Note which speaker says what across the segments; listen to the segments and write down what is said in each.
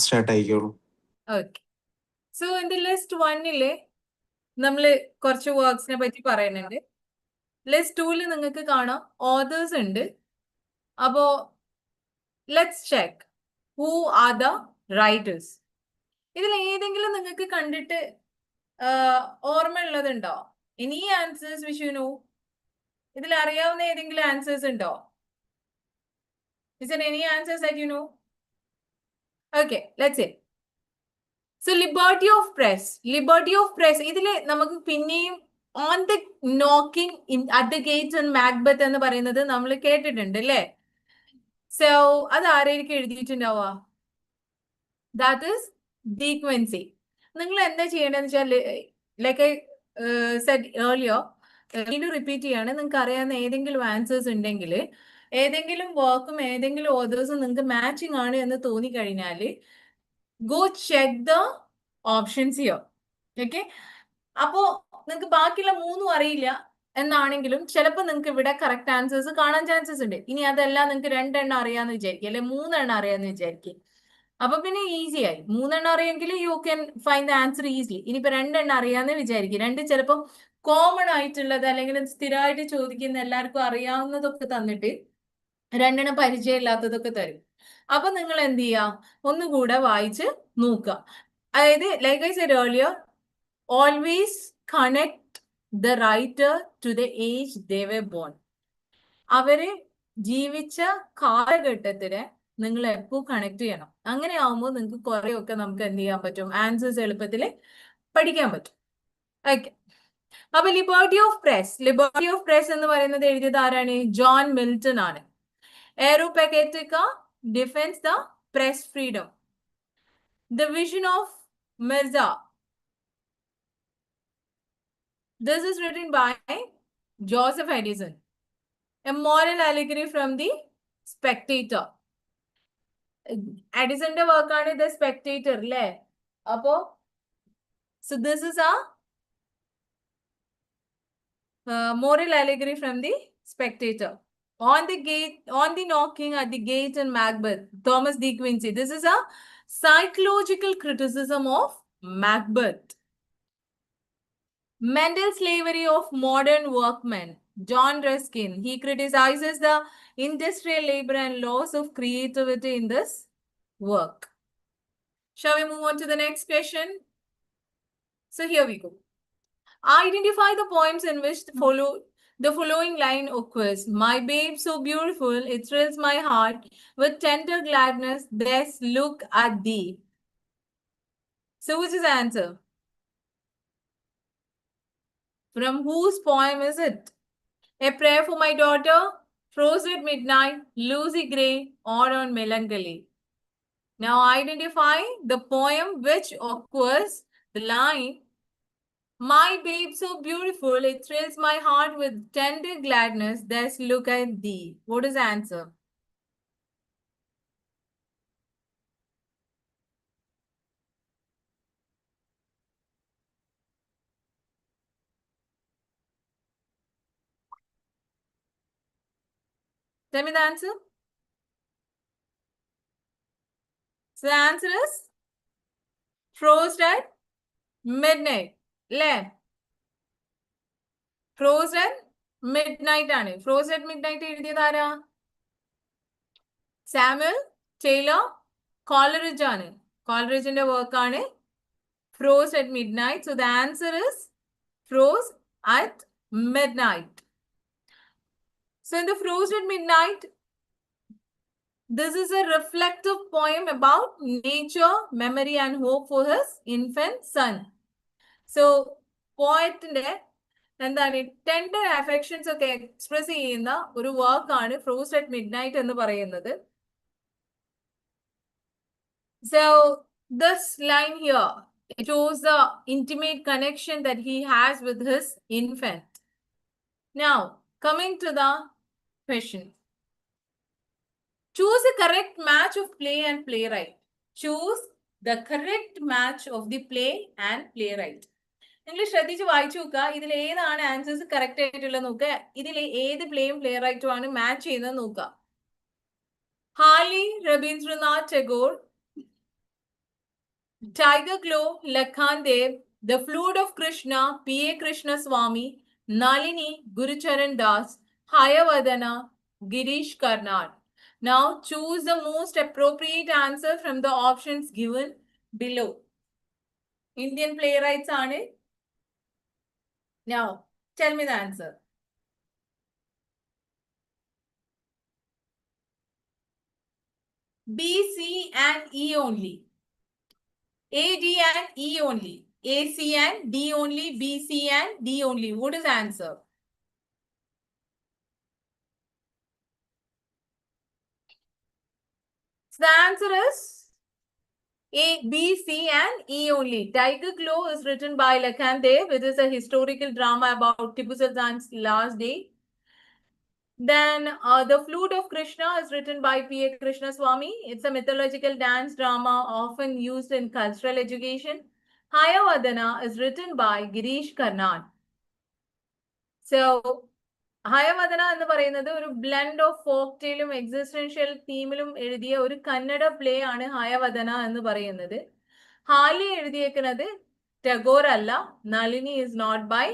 Speaker 1: Start ആയിക്കോളൂ.
Speaker 2: Okay. So in the list 1-ല് നമ്മള് കുറച്ച് വർക്ക്സിനെ പറ്റി പറയുന്നുണ്ട്. ലിസ്റ്റ് 2-ല് നിങ്ങൾക്ക് കാണാം ഓതേഴ്സ് ഉണ്ട്. അപ്പോ let's check who are the writers. ഇതിൽ ഏതെങ്കിലും നിങ്ങൾക്ക് കണ്ടിട്ട് ഓർമ്മയുള്ളതുണ്ടോ? Any answers which you know? ഇതിൽ അറിയാവുന്ന ഏതെങ്കിലും ആൻസേഴ്സ് ഉണ്ടോ? Is there any answers that you know? Okay, let's see. So liberty of press. Liberty of press. ഇതില് നമുക്ക് പിന്നെയും on the knocking in at the gates and Macbeth എന്ന് പറയുന്നത് നമ്മൾ കേട്ടിട്ടുണ്ട് അല്ലേ? So അത് ആരായിരിക്കും എഴുതിയിട്ടുണ്ടാവുക? That is dequency. നിങ്ങൾ എന്താ ചെയ്യേണ്ടതെന്ന് വെച്ചാൽ like I said earlier, വീണ്ടും റിപ്പീറ്റ് ചെയ്യാണ്. നിങ്ങൾക്ക് അറിയാവുന്ന ഏതെങ്കിലും ആൻസേഴ്സ് ഉണ്ടെങ്കിൽ ഏതെങ്കിലും വർക്കും ഏതെങ്കിലും ഓതേഴ്സും നിങ്ങൾക്ക് മാച്ചിങ് ആണ് എന്ന് തോന്നിക്കഴിഞ്ഞാൽ go check the options here. Okay. അപ്പോ നിങ്ങൾക്ക് ബാക്കിയുള്ള 3 അറിയില്ല എന്നാണെങ്കിലും ചിലപ്പോൾ നിങ്ങൾക്ക് ഇവിടെ കറക്റ്റ് ആൻസേഴ്സ് കാണാൻ ചാൻസസ് ഉണ്ട്. ഇനി അതെല്ലാം നിങ്ങൾക്ക് 2 എണ്ണം അറിയാന്ന് വിചാരിക്കും, അല്ലെ 3 എണ്ണം അറിയാന്ന് വിചാരിക്കും. അപ്പൊ പിന്നെ ഈസി ആയി. 3 എണ്ണം അറിയെങ്കിൽ you can find the answer easily. ഇനിയിപ്പോ 2 എണ്ണം അറിയാന്ന് വിചാരിക്കും. 2 ചിലപ്പോൾ കോമൺ ആയിട്ടുള്ളത് അല്ലെങ്കിൽ സ്ഥിരമായിട്ട് ചോദിക്കുന്ന എല്ലാവർക്കും അറിയാവുന്നതൊക്കെ തന്നിട്ട് 2 എണ്ണം പരിചയമില്ലാത്തതൊക്കെ തരും. അപ്പൊ നിങ്ങൾ എന്ത് ചെയ്യാം, ഒന്നുകൂടെ വായിച്ച് നോക്കുക. അതായത് like I said earlier, always connect the writer to the age they were born. അവര് ജീവിച്ച കാലഘട്ടത്തിന് നിങ്ങൾ എപ്പോൾ കണക്ട് ചെയ്യണം. അങ്ങനെ ആവുമ്പോൾ നിങ്ങൾക്ക് കുറെയൊക്കെ നമുക്ക് എന്ത് ചെയ്യാൻ പറ്റും, ആൻസേഴ്സ് എളുപ്പത്തിൽ പഠിക്കാൻ പറ്റും. ഓക്കെ. അപ്പൊ liberty of press. Liberty of press എന്ന് പറയുന്നത് എഴുതിയത് ആരാണ്? ജോൺ മിൽട്ടൺ ആണ്. Aeropagitica defends the press freedom. The vision of Mirza. This is written by Joseph Edison. A moral allegory from the Spectator. Edison's work on the Spectator. So this is a moral allegory from the Spectator. On the knocking at the gate in Macbeth, Thomas de Quincey. This is a psychological criticism of Macbeth. Mental slavery of modern workmen, John Ruskin. He criticizes the industrial labor and loss of creativity in this work. Shall we move on to the next question? So here we go. Identify the poems in which the following line occurs. My babe so beautiful, it thrills my heart. With tender gladness, there's look at thee. So which is the answer? From whose poem is it? A prayer for my daughter, Frost at midnight, Lucy Gray, or on melancholy. Now identify the poem which occurs the line, my babe so beautiful, it thrills my heart with tender gladness, there's look at thee. What is the answer? Tell me the answer. So the answer is Frost at midnight. Frost at midnight ആണ്. Frost at midnight എഴുതിയത് ആരാ? Samuel Taylor Coleridge ആണ്. കോളറിഡ്ജിന്റെ work ആണ് Frost at midnight. So the answer is Frost at midnight. So in the Frost at midnight, this is a reflective poem about nature, memory and hope for his infant son. So പോയറ്റിന്റെ എന്താണ് tender affections ഒക്കെ express ചെയ്യുന്ന ഒരു വർക്കാണ് frost at mid night എന്ന് പറയുന്നത്. So this line here, it shows the intimate connection that he has with his infant. Now coming to the question. Choose the correct match of play and playwright. Choose the correct match of the play and playwright. നിങ്ങൾ ശ്രദ്ധിച്ച് വായിച്ചു നോക്കുക. ഇതിൽ ഏതാണ് answers correct ആയിട്ടുള്ളത് നോക്കുക. ഇതിൽ ഏത് പ്ലേയും പ്ലേ റൈറ്റും ആണ് മാച്ച് ചെയ്യുന്നത് നോക്കുക. ഹാർലി Rabindranath Tagore, Tiger Glow, Lakhan Dev, The Flute of Krishna, P.A. Krishna Swami, Nalini, Gurucharan Das, Hayavadana, Girish Karnad. Now choose the most appropriate answer from the options given below. Indian playwrights are it? Now, tell me the answer. B, C and E only. A, D and E only. A, C and D only. B, C and D only. What is the answer? So the answer is A, B, C and E only. Tiger Glow is written by Lakhan Dev. It is a historical drama about Tipu Sultan's last day. Then The Flute of Krishna is written by P.A. Krishna Swami. It's a mythological dance drama often used in cultural education. Hayavadana is written by Girish Karnad. So, ഹയവദന എന്ന് പറയുന്നത് ഒരു blend of folk ടെയിലും existential തീമിലും എഴുതിയ ഒരു Kannada play ആണ് ഹയവദന എന്ന് പറയുന്നത്. ഹാലി എഴുതിയേക്കുന്നത് ടാഗോർ അല്ല. Nalini is not by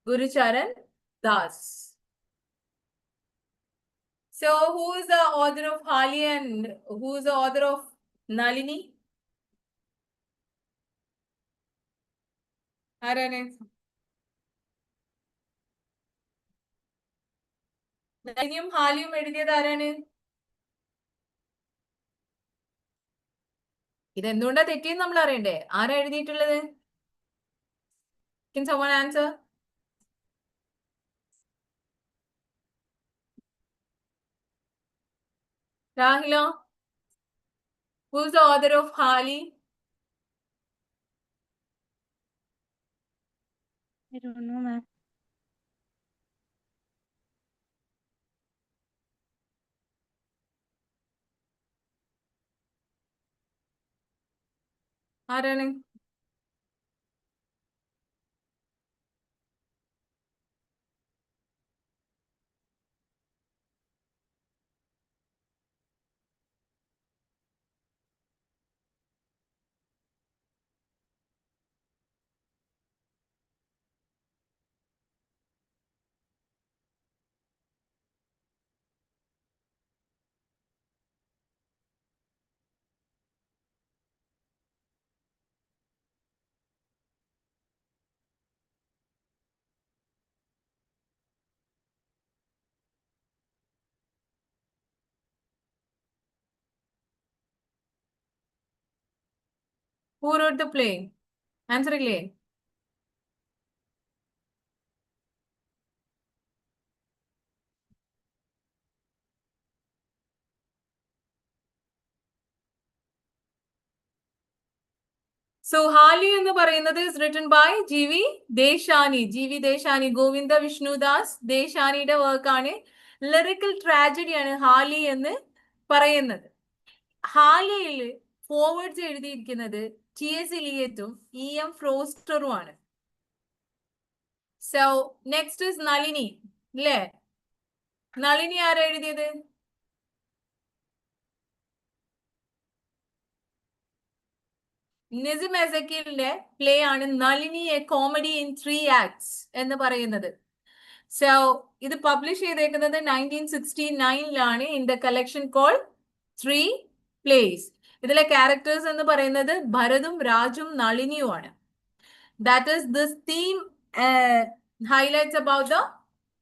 Speaker 2: Gurucharan Das. So who is the author of Hali and who is the author of Nalini? ആരാണ്? നളിനിയും ഹാലിയും എഴുതിയത് ആരാണ്? ഇതെന്തുകൊണ്ടാ തെറ്റിയെന്ന് നമ്മൾ അറിയണ്ടേ? ആരാ എഴുതിയിട്ടുള്ളത്? Can someone answer? Rahila? Who's the author of Hali?
Speaker 1: I don't know, ma'am.
Speaker 2: ആരാണ്? Who wrote the play? Answer again. So Hali എന്ന് പറയുന്നത് is written by G.V. Deshani. G.V. Deshani, Govinda Vishnudas ദേശാനിയുടെ വർക്കാണ്. ലിറിക്കൽ ട്രാജഡി ആണ് ഹാലി എന്ന് പറയുന്നത്. ഹാലിയിൽ ഫോർവേഡ്സ് എഴുതിയിരിക്കുന്നത് T.S. ഇലിയറ്റും E.M. ഫ്രോസ്റ്ററും ആണ്. So next is Nalini, അല്ലേ? നളിനി ആരാ എഴുതിയത്? നിസിം എസക്കിലിന്റെ പ്ലേ ആണ് Nalini a comedy in 3 acts എന്ന് പറയുന്നത്. സോ ഇത് പബ്ലിഷ് ചെയ്തേക്കുന്നത് 1969 in the collection call 3 plays. ഇതിലെ ക്യാരക്ടേഴ്സ് എന്ന് പറയുന്നത് ഭരതും രാജും നളിനിയുമാണ്. That is this theme highlights about the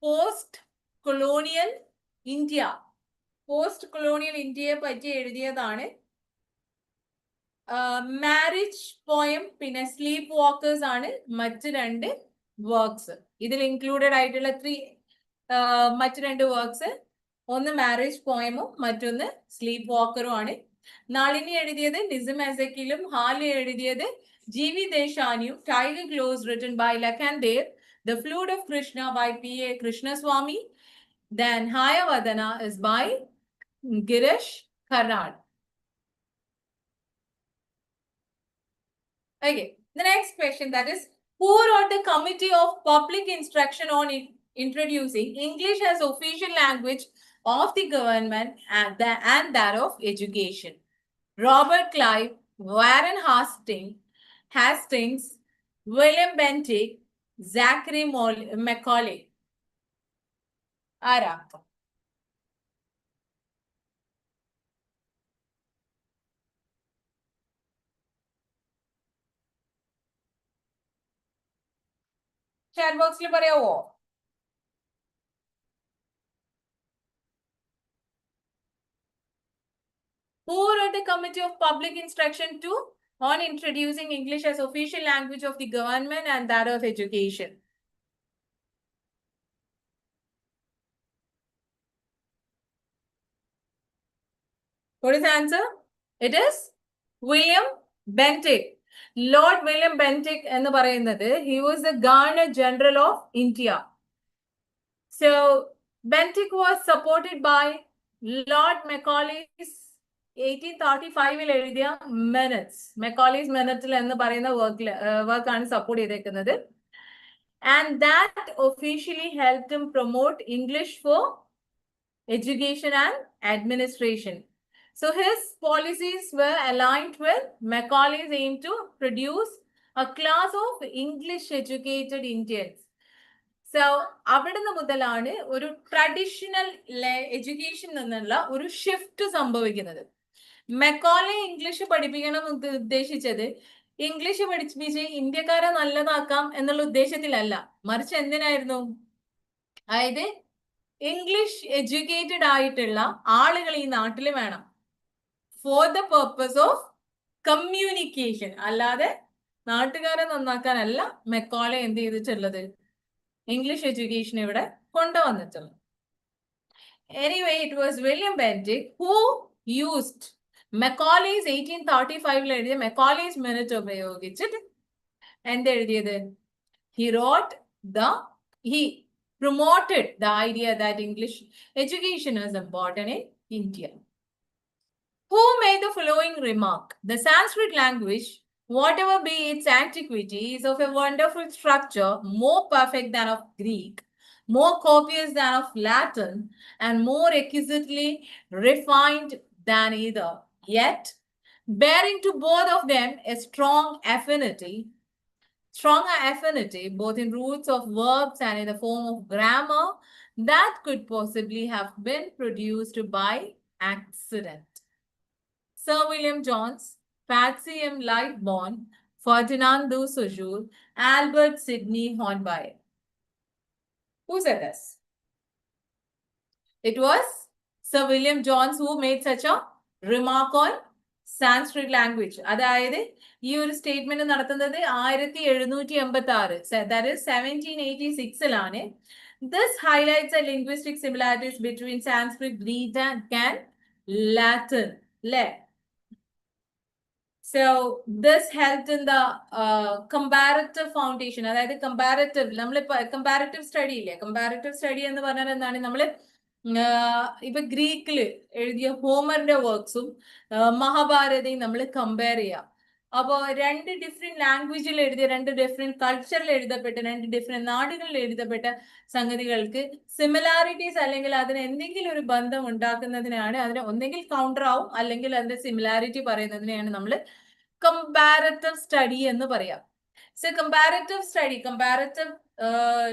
Speaker 2: post colonial India. Post colonial ഇന്ത്യയെ പറ്റി എഴുതിയതാണ്. മാരേജ് പോയം പിന്നെ സ്ലീപ്പ് വാക്കേഴ്സ് ആണ് മറ്റ് രണ്ട് വർക്ക്സ്. ഇതിൽ ഇൻക്ലൂഡഡ് ആയിട്ടുള്ള മറ്റ് രണ്ട് വർക്ക്സ്, ഒന്ന് മാരേജ് പോയമും മറ്റൊന്ന് സ്ലീപ്പ് വാക്കറും ആണ്. നളിനി എഴുതിയത് നിസിം എസക്കിലും ഹാലി എഴുതിയത് G.V. ദേശാനിയും. Tiger glows written by Lakhan Dev. The Flute of Krishna by P.A. Krishna Swami. Then Hayavadana is by Girish Karnad. Okay, the next question, that is, who wrote the Committee of Public Instruction on introducing English as official language of the government and that of education? Robert Clive, Warren Hastings, William Bentinck, Zachary Macaulay. ആരാ? Chat ബോക്സിൽ പറയാവോ? Who wrote the Committee of Public Instruction on introducing English as official language of the government and that of education? What is the answer? It is William Bentinck. Lord William Bentinck എന്ന് പറയുന്നത് he was the Governor General of India. So Bentinck was supported by Lord Macaulay's 1835 എഴുതിയ minutes. Macaulay's minutes എന്ന് പറയുന്ന വർക്കാണ് support ചെയ്തേക്കുന്നത്. And that officially helped him promote English for education and administration. So his policies were aligned with Macaulay's aim to produce a class of English educated Indians. So അവിടുന്ന് മുതലാണ് ഒരു traditional education എന്നുള്ള ഒരു shift സംഭവിക്കുന്നത്. Macaulay English പഠിപ്പിക്കണം എന്ന് ഉദ്ദേശിച്ചത് English പഠിപ്പിച്ച് ഇന്ത്യക്കാരെ നല്ലതാക്കാം എന്നുള്ള ഉദ്ദേശത്തിലല്ല, മറിച്ച് എന്തിനായിരുന്നു? അതായത് ഇംഗ്ലീഷ് എഡ്യൂക്കേറ്റഡ് ആയിട്ടുള്ള ആളുകൾ ഈ നാട്ടിൽ വേണം for the purpose of communication. അല്ലാതെ നാട്ടുകാരെ നന്നാക്കാനല്ല മെക്കോളെ എന്ത് ചെയ്തിട്ടുള്ളത്, ഇംഗ്ലീഷ് എഡ്യൂക്കേഷൻ ഇവിടെ കൊണ്ടുവന്നിട്ടുള്ളത്. Anyway, it was William Bentinck who used Macaulay's 1835 എഴുതിയ Macaulay's minute ഉപയോഗിച്ചിട്ട് എന്തെഴുതിയത്? He promoted the idea that English education is important in India. Who made the following remark? The Sanskrit language, whatever be its antiquity, is of a wonderful structure, more perfect than of Greek, more copious than of Latin, and more exquisitely refined than either. Yet, bearing to both of them a stronger affinity, both in roots of verbs and in the form of grammar, that could possibly have been produced by accident. Sir William Jones, Patsy M. Lightbourne, Ferdinand de Saussure, Albert Sidney Hornby. Who said this? It was Sir William Jones who made such a remark on Sanskrit language. അതായത് ഈ ഒരു statement നടത്തുന്നത് 1786, that is 1786-ലാണ്. This highlights the linguistic similarities between Sanskrit, Greek and Latin. So this helped in the comparative foundation. അതായത് comparative study ഇല്ലേ, comparative study എന്ന് പറഞ്ഞാൽ എന്താണ്? നമ്മൾ ഇപ്പൊ ഗ്രീക്കില് എഴുതിയ ഹോമറിന്റെ വർക്ക്സും മഹാഭാരതയും നമ്മൾ കമ്പയർ ചെയ്യാം. അപ്പോ രണ്ട് ഡിഫറെന്റ് ലാംഗ്വേജിൽ എഴുതിയ, രണ്ട് ഡിഫറെന്റ് കൾച്ചറിൽ എഴുതപ്പെട്ട, രണ്ട് ഡിഫറെന്റ് നാടുകളിൽ എഴുതപ്പെട്ട സംഗതികൾക്ക് സിമിലാരിറ്റീസ് അല്ലെങ്കിൽ അതിന് എന്തെങ്കിലും ഒരു ബന്ധം ഉണ്ടാക്കുന്നതിനാണ്, അതിന് ഒന്നെങ്കിൽ കൗണ്ടർ ആവും അല്ലെങ്കിൽ അതിന്റെ സിമിലാരിറ്റി പറയുന്നതിനെയാണ് നമ്മൾ കമ്പാരറ്റീവ് സ്റ്റഡി എന്ന് പറയാം. സോ കമ്പാരറ്റീവ് സ്റ്റഡി, കമ്പാരറ്റീവ്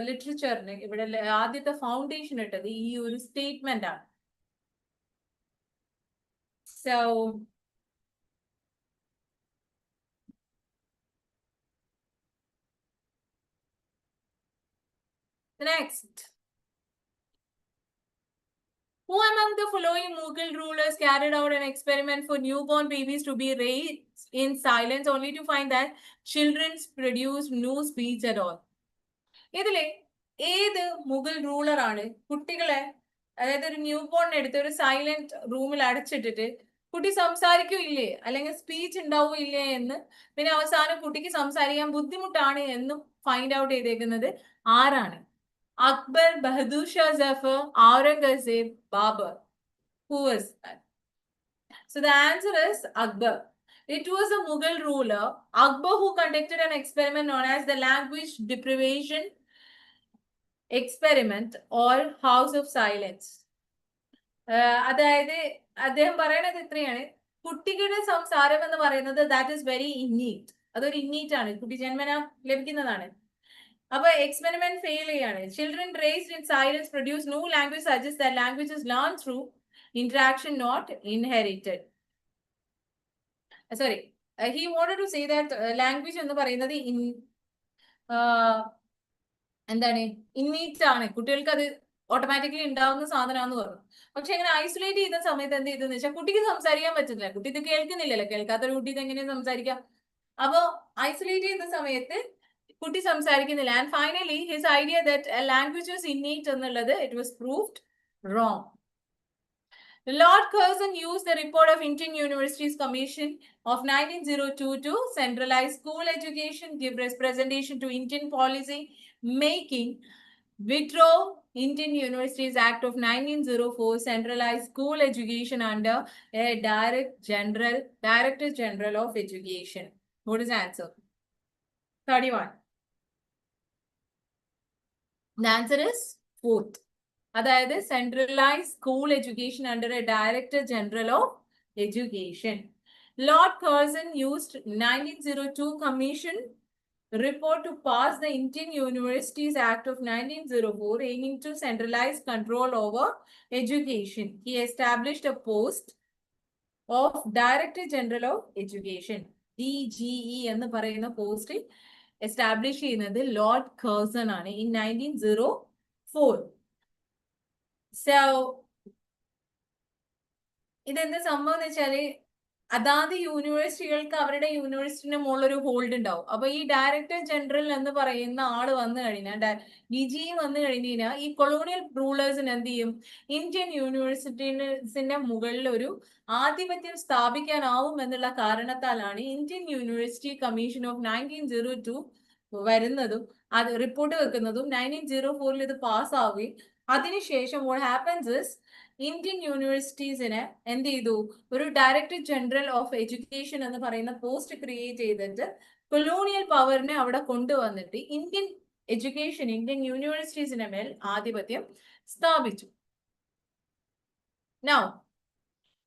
Speaker 2: ലിറ്ററേച്ചറിന് ഇവിടെ ആദ്യത്തെ ഫൗണ്ടേഷൻ ഇട്ടത് ഈ ഒരു സ്റ്റേറ്റ്മെന്റ് ആണ്. So next, who among the following Mughal rulers carried out an experiment for newborn babies to be raised in silence only to find that children produced no speech at all? ഇതിലെ ഏത് Mughal ruler ആണ് കുട്ടികളെ, അതായത് ഒരു new born എടുത്ത് ഒരു silent റൂമിൽ അടച്ചിട്ടിട്ട് കുട്ടി സംസാരിക്കൂ ഇല്ലേ അല്ലെങ്കിൽ സ്പീച്ച് ഉണ്ടാവൂ ഇല്ലേ എന്ന്, പിന്നെ അവസാനം കുട്ടിക്ക് സംസാരിക്കാൻ ബുദ്ധിമുട്ടാണ് എന്ന് ഫൈൻഡ് ഔട്ട് ചെയ്തേക്കുന്നത് ആരാണ്? Akbar, Bahadur Shah Zafar, Aurangzeb, Babur. Who was that? So the answer is Akbar. It was a Mughal ruler, Akbar, who conducted an experiment known as the language deprivation experiment or house of silence. അതായത് അദ്ദേഹം പറയണത് ഇത്രയാണ്, കുട്ടികളുടെ സംസാരം എന്ന് പറയുന്നത് that is very ഇന്നീറ്റ്. അതൊരു ഇന്നീറ്റ് ആണ്, കുട്ടി ജന്മന ലഭിക്കുന്നതാണ്. അപ്പൊ എക്സ്പെരിമെന്റ് ഫെയിൽ ചെയ്യാണ്. Children raised in silence produce new language suggest that language is learn through interaction, not inherited. Sorry, he wanted to say that language എന്ന് പറയുന്നത് എന്താണ്, ഇന്നീറ്റ് ആണ്, കുട്ടികൾക്ക് അത് ഓട്ടോമാറ്റിക്കലി ഉണ്ടാവുന്ന സാധനമാണെന്ന് പറഞ്ഞു. പക്ഷെ അങ്ങനെ ഐസൊലേറ്റ് ചെയ്യുന്ന സമയത്ത് എന്ത് ചെയ്തെന്ന് വെച്ചാൽ കുട്ടിക്ക് സംസാരിക്കാൻ പറ്റുന്നില്ല. കുട്ടി ഇത് കേൾക്കുന്നില്ലല്ലോ, കേൾക്കാത്തൊരു കുട്ടി ഇത് എങ്ങനെയാണ് സംസാരിക്കാം? അപ്പോ ഐസൊലേറ്റ് ചെയ്യുന്ന സമയത്ത് കുട്ടി സംസാരിക്കുന്നില്ല. And finally his idea that language was innate എന്നുള്ളത് it was proved wrong. Lord Curzon used the report of Indian Universities Commission of 1902 to centralize school education, give representation to Indian policy making, withdraw Indian Universities Act of 1904, centralize school education under a Director General of Education. What is the answer? 31. The answer is 4th. അതായത് centralise school education under A director general of education. Lord Kherson used 1902 commission report to pass the Indian Universities Act of 1904 aiming to centralize control over education. He established a post of Director General of Education, DGE എന്ന് പറയുന്ന post establish ചെയ്യുന്നത് Lord Kherson ആണ് in 1904. So ഇതെന്താ സംഭവം എന്ന് വെച്ചാല് അതാത് യൂണിവേഴ്സിറ്റികൾക്ക് അവരുടെ യൂണിവേഴ്സിറ്റിന്റെ മുകളിൽ ഒരു ഹോൾഡ് ഉണ്ടാവും. അപ്പൊ ഈ ഡയറക്ടർ ജനറൽ എന്ന് പറയുന്ന ആള് വന്നു കഴിഞ്ഞാൽ, DGE വന്നു കഴിഞ്ഞു കഴിഞ്ഞാൽ ഈ കൊളോണിയൽ റൂളേഴ്സിന് എന്ത് ചെയ്യും, ഇന്ത്യൻ യൂണിവേഴ്സിറ്റീസിന്റെ മുകളിൽ ഒരു ആധിപത്യം സ്ഥാപിക്കാനാവും എന്നുള്ള കാരണത്താലാണ് ഇന്ത്യൻ യൂണിവേഴ്സിറ്റി കമ്മീഷൻ ഓഫ് 1902 വരുന്നതും അത് റിപ്പോർട്ട് വെക്കുന്നതും 1904 ഇത് പാസ്സാവുകയും അതിനുശേഷം what happens is ഇന്ത്യൻ യൂണിവേഴ്സിറ്റീസിന് എന്ത് ചെയ്തു, ഒരു ഡയറക്ടർ ജനറൽ ഓഫ് എഡ്യൂക്കേഷൻ എന്ന് പറയുന്ന പോസ്റ്റ് ക്രിയേറ്റ് ചെയ്തിട്ട് കൊളോണിയൽ പവറിനെ അവിടെ കൊണ്ടുവന്നിട്ട് ഇന്ത്യൻ എഡ്യൂക്കേഷൻ, ഇന്ത്യൻ യൂണിവേഴ്സിറ്റീസിന്റെ മേൽ ആധിപത്യം സ്ഥാപിച്ചു. Now,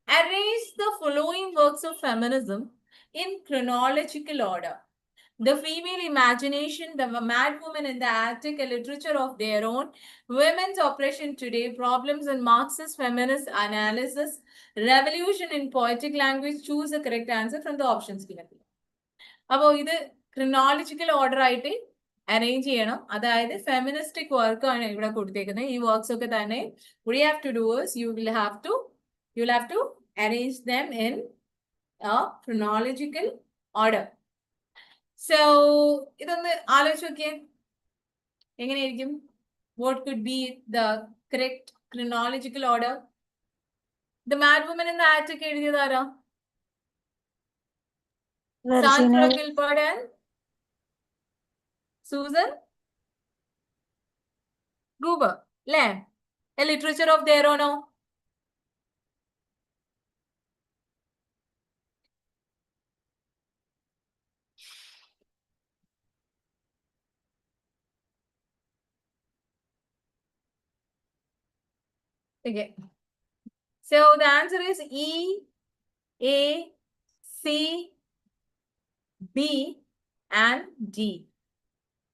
Speaker 2: arrange the following works of feminism in chronological order. The Female Imagination, The Mad Woman in the Attic, A Literature of Their Own, Women's Oppression Today, Problems in Marxist Feminist Analysis, Revolution in Poetic Language. Choose the correct answer from the options given. അപ്പോൾ ഇത് ക്രിനോളജിക്കൽ order ആയിട്ട് arrange ചെയ്യണം. അതായത് feministic work ആണ് ഇവിടെ കൊടുത്തേക്കുന്നത്. ഈ works ഒക്കെ തന്നെ what you have to do is you'll have to arrange them in a chronological order. So ഇതൊന്ന് ആലോചിച്ച് നോക്കിയേ, എങ്ങനെയായിരിക്കും? What could be the correct chronological order? The Mad Woman in the Attic എഴുതിയത് ആരാ? Sandra Gilbert and Susan Gruber. അല്ലേ? A Literature of Their Own. Okay. So the answer is E, A, C, B, and D.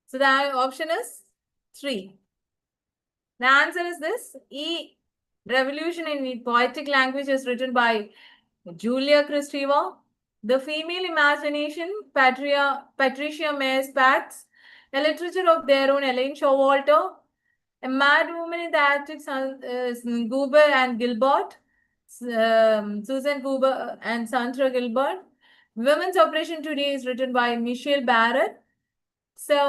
Speaker 2: So the option is 3. The answer is this. E, Revolution in Poetic Language is written by Julia Kristeva. The Female Imagination, Patricia Mayes-Patz. A Literature of Their Own, Elaine Showalter. A Mad Woman in the Attic, Gruber and Gilbert. Susan Gruber and Sandra Gilbert. Women's Oppression Today is written by Michelle Barrett. So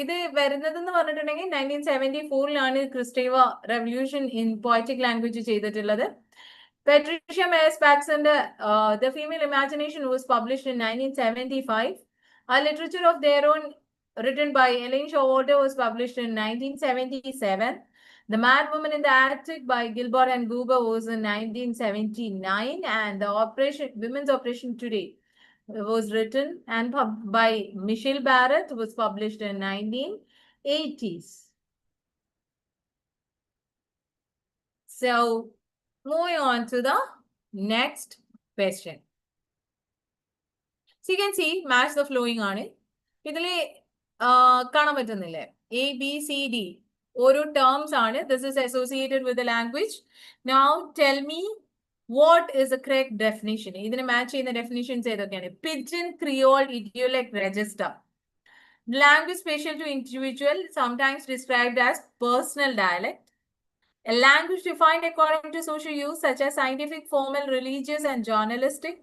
Speaker 2: ഇത് വരുന്നതെന്ന് പറഞ്ഞിട്ടുണ്ടെങ്കിൽ 1974 ക്രിസ്റ്റേവ revolution in poetic language ചെയ്തിട്ടുള്ളത്. Patricia Mayes-Pat's The Female Imagination was published in 1975. A Literature of Their Own, written by Elaine Showalter, was published in 1977. The Mad Woman in the Attic by Gilbert and Gruber was in 1979. And the Women's Oppression Today was written and by Michelle Barrett, was published in 1980s. So moving on to the next question. So you can see match the flowing ആണ്. ഇതില് കാണാൻ പറ്റുന്നില്ലേ? A, B, C, D. ഓരോ terms ആണ്. This is associated with the language. Now tell me what is the correct definition. ഇതിന് match ചെയ്യുന്ന definitions ഏതൊക്കെയാണ്? Pidgin, Creole, Idiolect, Register. Language special to individual, sometimes described as personal dialect. A language defined according to social use, such as scientific, formal, religious, and journalistic.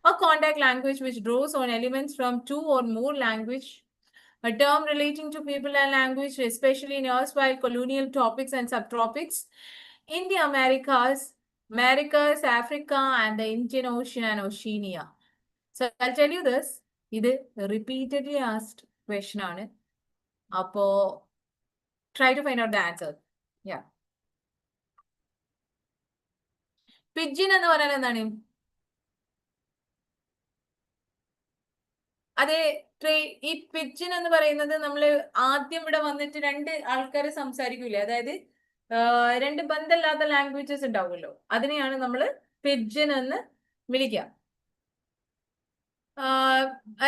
Speaker 2: A contact language which draws on elements from two or more language. A term relating to people and language, especially in erstwhile colonial topics and subtropics. In the Americas, Africa, and the Indian Ocean and Oceania. So I'll tell you this. This is repeatedly asked question. Apo, try to find out the answer. Yeah. Pidgin എന്ന് പറഞ്ഞാൽ എന്താണ്? അതെ, ഈ പിജിൻ എന്ന് പറയുന്നത് നമ്മൾ ആദ്യം ഇവിടെ വന്നിട്ട് രണ്ട് ആൾക്കാർ സംസാരിക്കൂലേ, അതായത് രണ്ട് ബന്ധമില്ലാത്ത ലാംഗ്വേജസ് ഉണ്ടാവുമല്ലോ, അതിനെയാണ് നമ്മൾ പിജിൻ എന്ന് വിളിക്കുക.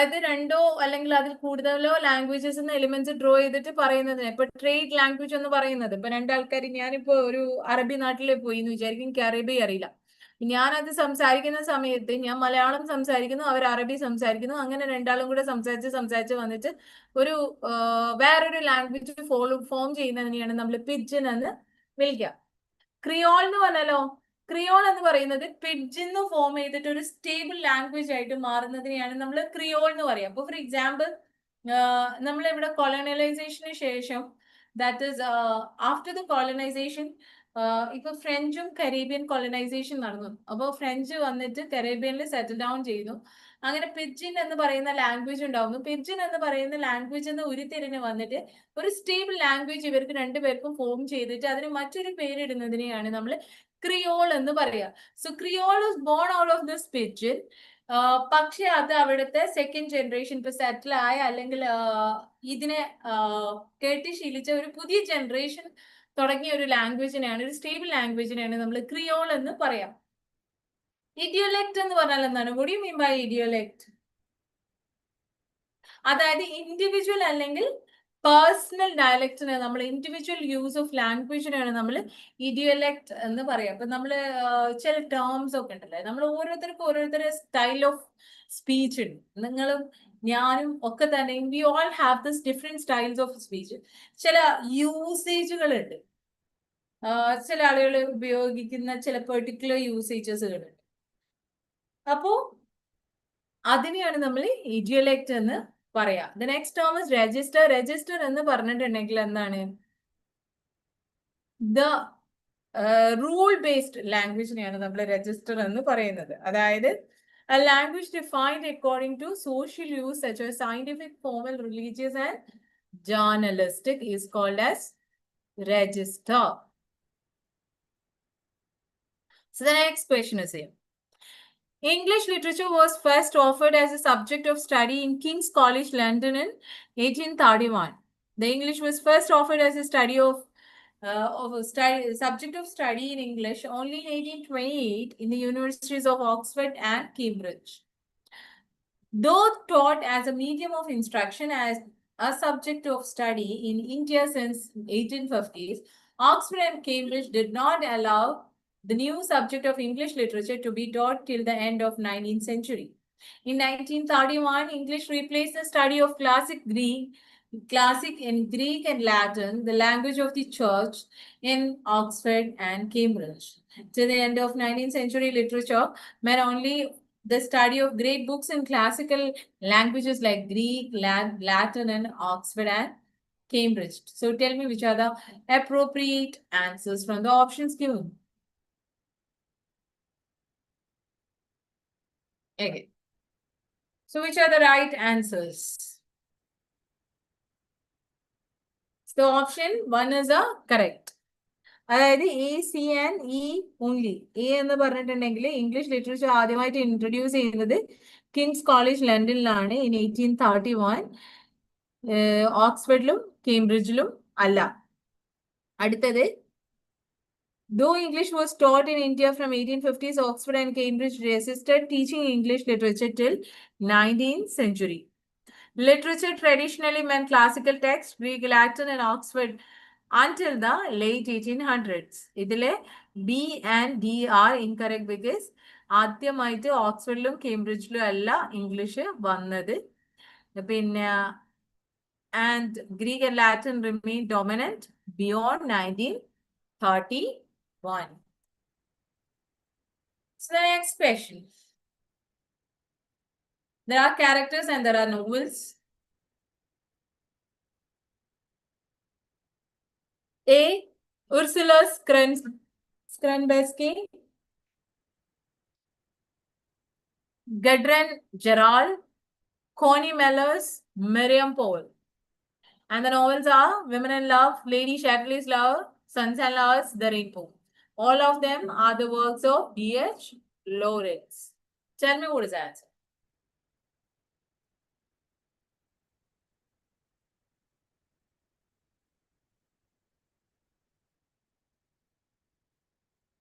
Speaker 2: അത് രണ്ടോ അല്ലെങ്കിൽ അതിൽ കൂടുതലോ ലാംഗ്വേജസ് എലിമെന്റ്സ് ഡ്രോ ചെയ്തിട്ട് പറയുന്നതിന് ഇപ്പൊ ട്രേഡ് ലാംഗ്വേജ് എന്ന് പറയുന്നത്, ഇപ്പൊ രണ്ടാൾക്കാർ, ഞാനിപ്പോ ഒരു അറബി നാട്ടിൽ പോയി എന്ന് വിചാരിക്കും, എനിക്ക് അറബി അറിയില്ല, ഞാനത് സംസാരിക്കുന്ന സമയത്ത് ഞാൻ മലയാളം സംസാരിക്കുന്നു, അവർ അറബി സംസാരിക്കുന്നു, അങ്ങനെ രണ്ടാളും കൂടെ സംസാരിച്ച് വന്നിട്ട് ഒരു വേറൊരു ലാംഗ്വേജ് ഫോം ചെയ്യുന്നതിനെയാണ് നമ്മൾ പിജിൻ എന്ന് വിളിക്കുക. ക്രിയോൾ എന്ന് പറഞ്ഞാലോ, ക്രിയോൾ എന്ന് പറയുന്നത് പിജിന്ന് ഫോം ചെയ്തിട്ട് ഒരു സ്റ്റേബിൾ ലാംഗ്വേജ് ആയിട്ട് മാറുന്നതിനെയാണ് നമ്മൾ ക്രിയോൾ എന്ന് പറയുക. അപ്പൊ ഫോർ എക്സാമ്പിൾ, നമ്മളിവിടെ കൊളോണിയലൈസേഷന് ശേഷം, that is after the colonisation, ഇപ്പൊ ഫ്രഞ്ചും കരീബിയൻ കൊളനൈസേഷൻ നടന്നു. അപ്പോൾ ഫ്രഞ്ച് വന്നിട്ട് കരീബിയനിൽ സെറ്റിൽ ഡൗൺ ചെയ്തു. അങ്ങനെ പിജിൻ എന്ന് പറയുന്ന ലാംഗ്വേജ് ഉണ്ടാവുന്നു. പിജിൻ എന്ന് പറയുന്ന ലാംഗ്വേജ് എന്ന് ഉരുത്തിരിഞ്ഞ് വന്നിട്ട് ഒരു സ്റ്റേബിൾ ലാംഗ്വേജ് ഇവർക്ക് രണ്ടുപേർക്കും ഫോം ചെയ്തിട്ട് അതിന് മറ്റൊരു പേരിടുന്നതിനെയാണ് നമ്മൾ ക്രിയോൾ എന്ന് പറയുക. So creole is born out of this pidgin. പക്ഷെ അത് അവിടുത്തെ സെക്കൻഡ് ജനറേഷൻ ഇപ്പൊ സെറ്റിൽ ആയ അല്ലെങ്കിൽ ഇതിനെ കേട്ട് ശീലിച്ച ഒരു പുതിയ ജനറേഷൻ തുടങ്ങിയ ഒരു ലാംഗ്വേജിനെയാണ്, ഒരു സ്റ്റേബിൾ ലാംഗ്വേജിനെയാണ് നമ്മൾ ക്രിയോൾ എന്ന് പറയാം. ഇഡിയോലെക്ട് എന്ന് പറഞ്ഞാൽ എന്താണ്? what do you mean by ഇഡിയോലെക്ട്? അതായത് ഇൻഡിവിജ്വൽ അല്ലെങ്കിൽ പേഴ്സണൽ ഡയലക്റ്റിനെ, നമ്മൾ ഇൻഡിവിജ്വൽ യൂസ് ഓഫ് ലാംഗ്വേജിനെയാണ് നമ്മൾ ഇഡിയോലെക്ട് എന്ന് പറയാം. അപ്പൊ നമ്മള് ചില ടേംസ് ഒക്കെ ഉണ്ടല്ലേ, നമ്മൾ ഓരോരുത്തർക്കും ഓരോരുത്തരുടെ സ്റ്റൈൽ ഓഫ് സ്പീച്ച് ഉണ്ട്. നിങ്ങളും ഞാനും ഒക്കെ തന്നെ, we all have this different styles of speech. ചില യൂസേജുകൾ ഉണ്ട്, ചില ആളുകൾ ഉപയോഗിക്കുന്ന ചില പെർട്ടിക്കുലർ യൂസേജസുകൾ. അപ്പോ അതിനെയാണ് നമ്മൾ ഇഡിയോലെക്ട് എന്ന് പറയാം. The next term is register. Register എന്ന് പറഞ്ഞിട്ടുണ്ടെങ്കിൽ എന്താണ്? ദ റൂൾ ബേസ്ഡ് ലാംഗ്വേജിനെയാണ് നമ്മൾ രജിസ്റ്റർ എന്ന് പറയുന്നത്. അതായത് a language defined according to social use such as scientific, formal, religious and journalistic is called as register. So the next question is here. English literature was first offered as a subject of study in King's College London in 1831. The English was first offered as a study of subject of study in English only in 1828 in the universities of Oxford and Cambridge. Though taught as a medium of instruction as a subject of study in India since 1850s, Oxford and Cambridge did not allow the new subject of English literature to be taught till the end of 19th century. In 1931, English replaced the study of classic in Greek and Latin, the language of the church, in Oxford and Cambridge. Till the end of 19th century, literature meant only the study of great books in classical languages like Greek, Latin, and Oxford and Cambridge. So tell me which are the appropriate answers from the options given. Okay. So which are the right answers? So option 1 is a correct. അതായത് A, C and E only. A എന്ന് പറഞ്ഞിട്ടുണ്ടെങ്കിൽ English literature ആദ്യമായിട്ട് introduce ചെയ്യുന്നത് Kings college ലണ്ടനിലാണ് in 1831. ഓക്സ്ഫോർഡിലും കേംബ്രിഡ്ജിലും അല്ല. അടുത്തത് Though English was taught in India from 1850s, Oxford and Cambridge resisted teaching English literature till 19th century. Literature traditionally meant classical texts, Greek, Latin, and Oxford until the late 1800s. Idile B and D are incorrect because ആദ്യമായിട്ട് ഓക്സ്ഫോർഡിലും കേംബ്രിഡ്ജിലും അല്ല English വന്നത്. പിന്നെ and Greek and Latin remained dominant beyond 1931. So the next question. There are characters and there are novels. A. Ursula Skrenbeski, Gudrun Gerald, Connie Mellors, Miriam Paul. And the novels are Women in Love, Lady Chatterley's Love, Sons and Laws, The Rainbow. All of them are the works of D.H. Lawrence. Tell me what is the answer.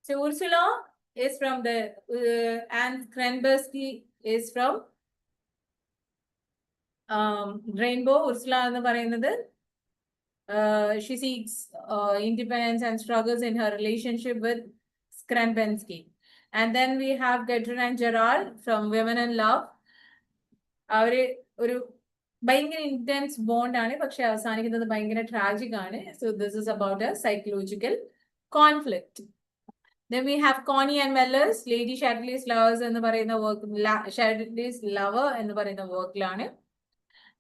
Speaker 2: So Ursula is from the and Krenbersky is from Rainbow. Ursula ennu parayunnathu she seeks independence and struggles in her relationship with Skrenbensky. And then we have Gertrude and Gerald from Women in Love. അവര് ഒരു ഭയങ്കര intense bond ആണ്, പക്ഷെ അവസാനിക്കുന്നത് ഭയങ്കര tragic ആണ്. So this is about a psychological conflict. Then we have Connie and Mellors, Lady Chatterley's Lovers എന്ന് പറയുന്ന work, Chatterley's Lover എന്ന് പറയുന്ന workലാണ്.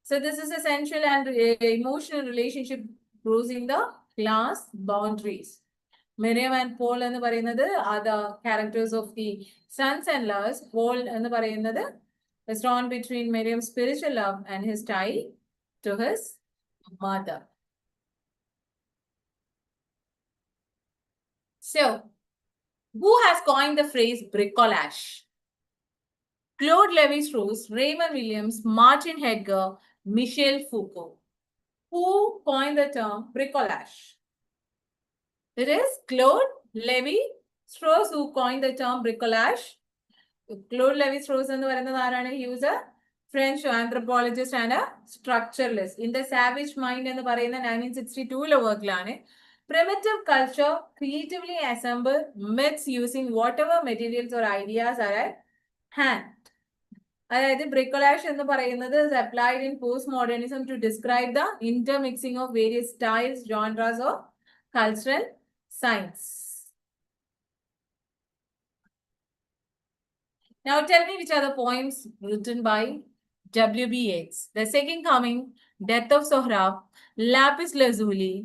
Speaker 2: So this is a sensual and emotional relationship bruising the class boundaries. Miriam and Paul എന്ന് പറയുന്നത് are the characters of the Sons and Laws. Paul എന്ന് പറയുന്നത് is drawn between Miriam's spiritual love and his tie to his mother. So, who has coined the phrase bricolage? Claude Lévi-Strauss, Raymond Williams, Martin Heidegger, Michel Foucault. Who coined the term bricolage? It is Claude Lévi-Strauss who coined the term bricolage. Claude Lévi-Strauss എന്ന് പറയുന്നത് ആരാണ്? He was a French anthropologist and a structuralist. In the Savage Mind എന്ന് പറയുന്ന 1962 വർക്കിലാണ് primitive culture creatively assemble myths using whatever materials or ideas are at hand. അതായത് bricolage എന്ന് പറയുന്നത് is applied in postmodernism to describe the intermixing of various styles, genres of cultural science. Now tell me which are the poems written by W.B. Yeats. The Second Coming, Death of Sohrab, Lapis Lazuli,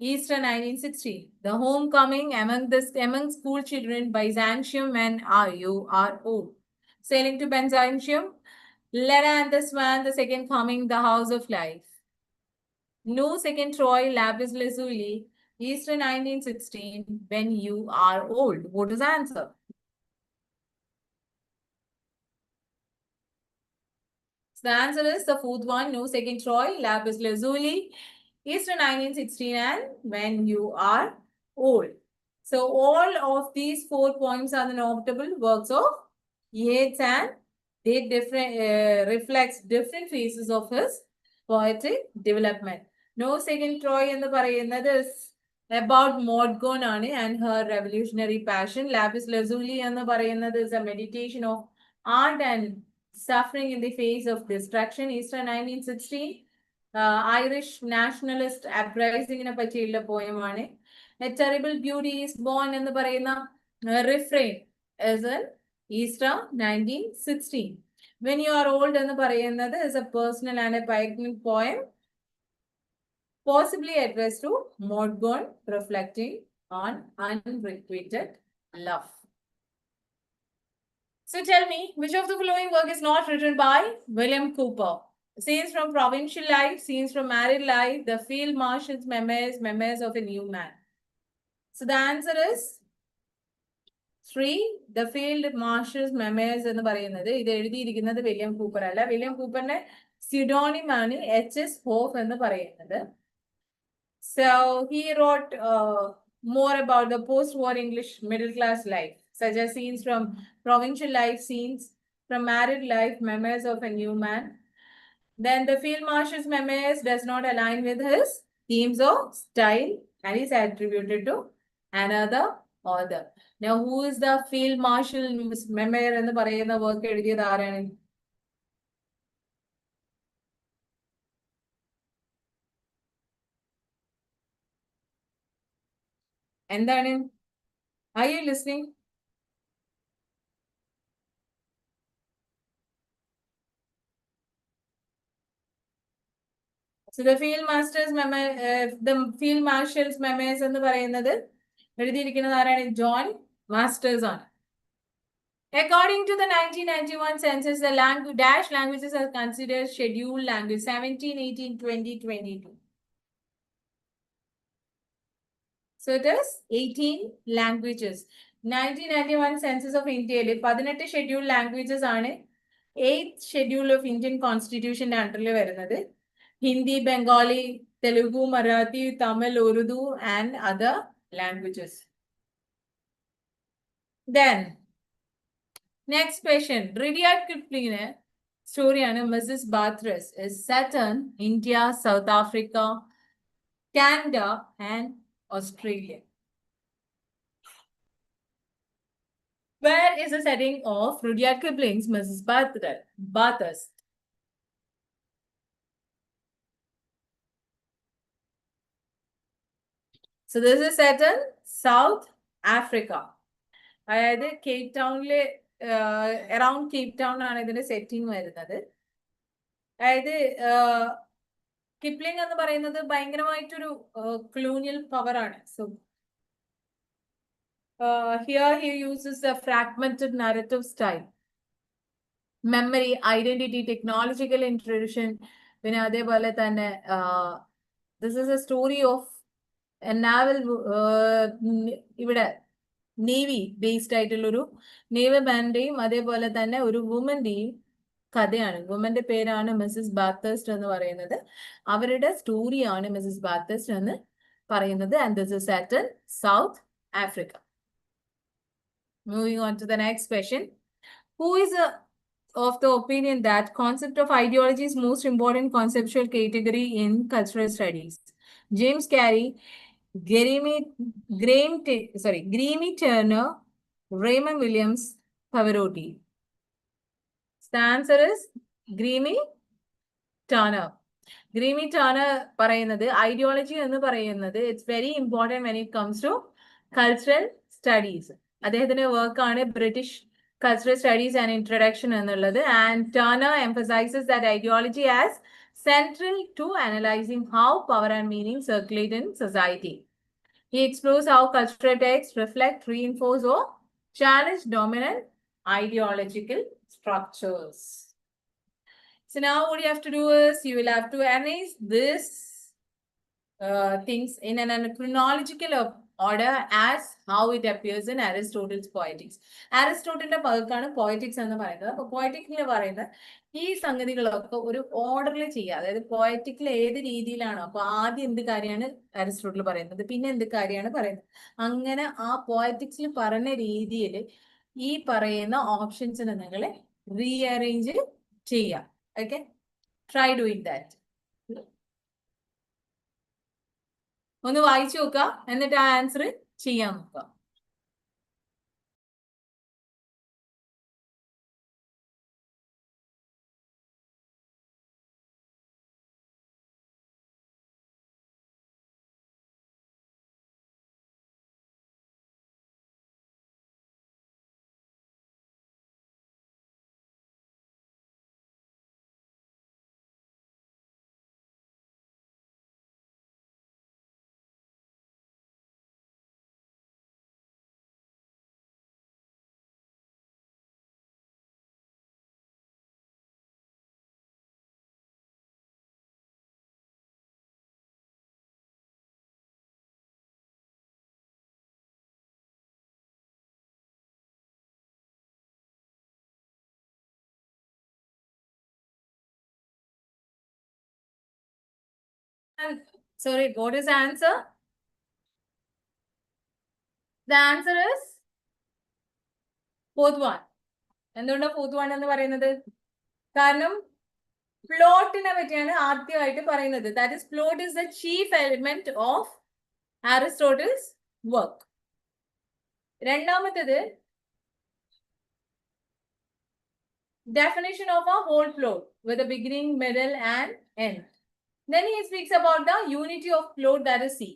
Speaker 2: Easter 1916. The Homecoming, Among School Children, Byzantium, and R.U.R.O. Sailing to Byzantium, Leda and the Swan, The Second Coming, The House of Life. No Second Troy, Lapis Lazuli, Easter 1916, When You Are Old. What is the answer? So the answer is the fourth one, No Second Troy, Lapis Lazuli, Easter 1916, and When You Are Old. So all of these 4 poems are the notable works of Yeats, and they reflects different phases of his poetic development. No Second Troy in the പറയുന്നത് is about Maud Gonani and her revolutionary passion. Lapis Lazuli എന്ന് പറയുന്നത് is a meditation of art and suffering in the face of destruction. Easter 1916, Irish nationalist uprising in a particular poem ആണ്. A terrible beauty is born എന്ന് പറയുന്ന refrain is in Easter 1916. When You Are Old എന്ന് പറയുന്നത് is a personal and a poignant poem, possibly addressed to Maud Gonne, reflecting on unrequited love. So tell me, which of the following work is not written by William Cooper? Scenes from Provincial Life, Scenes from Married Life, The Field Marshal's Memoirs, Memoirs of a New Man. So the answer is 3, The Field Marshal's Memoirs എന്ന് പറയുന്നത് ഇത് എഴുതിയിരിക്കുന്നത് William Cooper അല്ല. William കൂപ്പറിന്റെ pseudonym ആണ് H.S. Hoff എന്ന് പറയുന്നത്. So he wrote more about the post-war English middle-class life, such as scenes from provincial life, scenes from married life, memoirs of a new man. Then the Field Marshal's memoirs does not align with his themes of style and is attributed to another author. Now, who is the Field Marshal's memoir എന്ന് പറയുന്ന work എഴുതിയത് ആരാണ്? എന്താണ്? Are you listening? So the Field Master's the Field Marshal's memoirs എന്ന് പറയുന്നത് എഴുതിയിരിക്കുന്നത് ആരാണ്? John masters ആണ്. According to the 1991 census, the dash languages are considered scheduled language 17, 18, 20, 22. So it is 18 languages. 1991 census of India, 18 scheduled languages ആണ് 8th schedule of Indian Constitution under വരുന്നത്. Hindi, Bengali, Telugu, Marathi, Tamil, Urdu and other languages. Then next question. Rudyard Kipling story ആണ് Mrs. Bathurst is set in India, South Africa, Canada and Australia. Where is the setting of Rudyard Kipling's Mrs. Bathurst? So this is set in South Africa. അതായത് Cape ടൗണില് around Cape town ആണ് ഇതിന്റെ setting വരുന്നത്. അതായത് Kipling എന്ന് പറയുന്നത് ഭയങ്കരമായിട്ടൊരു colonial power ആണ്. So here he uses the fragmented narrative style, memory, identity, technological introduction. പിന്നെ അതേപോലെ തന്നെ this is a story of a naval ഇവിടെ നേവി ബേസ്ഡ് ആയിട്ടുള്ളൊരു നേവൽ മാന്റെയും അതേപോലെ തന്നെ ഒരു വുമന്റെയും കഥയാണ്. വുമന്റെ പേരാണ് മിസ്സസ് ബാത്തസ്റ്റ് എന്ന് പറയുന്നത്. അവരുടെ സ്റ്റോറിയാണ് മിസ്സസ് ബാത്തസ്റ്റ് എന്ന് പറയുന്നത്. And this is set in South Africa. Moving on to the next question. Who is of the opinion that concept of ideology is most important conceptual category in cultural studies? James Carey, Greamy Turner, Raymond Williams, Pavarotti. The answer is Greamy Turner. Greamy Turner പറയുന്നത് ideology എന്ന് പറയുന്നത് it's very important when it comes to cultural studies. അദ്ദേഹത്തിന്റെ വർക്കാണ് British Cultural Studies and Introduction എന്നുള്ളത്. And Turner emphasizes that ideology as central to analyzing how power and meaning circulate in society. He explores how cultural texts reflect, reinforce, or challenge dominant ideological structures. So now what you have to do is you will have to analyze this things in an chronological order as how it appears in Aristotle's Poetics. Aristotle's വർക്കാണ് Poetics എന്ന് പറയുന്നത്. അപ്പോൾ Poetics പറയുന്നത് ഈ സംഗതികളൊക്കെ ഒരു ഓർഡറിൽ ചെയ്യുക. അതായത് പോയറ്റിക്കിൽ ഏത് രീതിയിലാണോ, അപ്പൊ ആദ്യം എന്ത് കാര്യമാണ് അരിസ്റ്റോട്ടിൽ പറയുന്നത്, പിന്നെ എന്ത് കാര്യമാണ് പറയുന്നത്, അങ്ങനെ ആ പോയറ്റിക്സിൽ പറഞ്ഞ രീതിയിൽ ഈ പറയുന്ന ഓപ്ഷൻസിനെ നിങ്ങൾ റീഅറേഞ്ച് ചെയ്യാം. Okay, try doing that. ഒന്ന് വായിച്ചു നോക്കുക, എന്നിട്ട് ആ ആൻസർ ചെയ്യാൻ നോക്കുക. Sorry, what is the answer? The answer is fourth one. എന്തുകൊണ്ടാണ് fourth one എന്ന് പറയുന്നത്? കാരണം പ്ലോട്ടിനെ പറ്റിയാണ് ആദ്യമായിട്ട് പറയുന്നത്. That is, plot is the chief element of Aristotle's work. രണ്ടാമത്തേത് definition of a whole plot with a beginning, middle and end. Then he speaks about the unity of plot, that is C.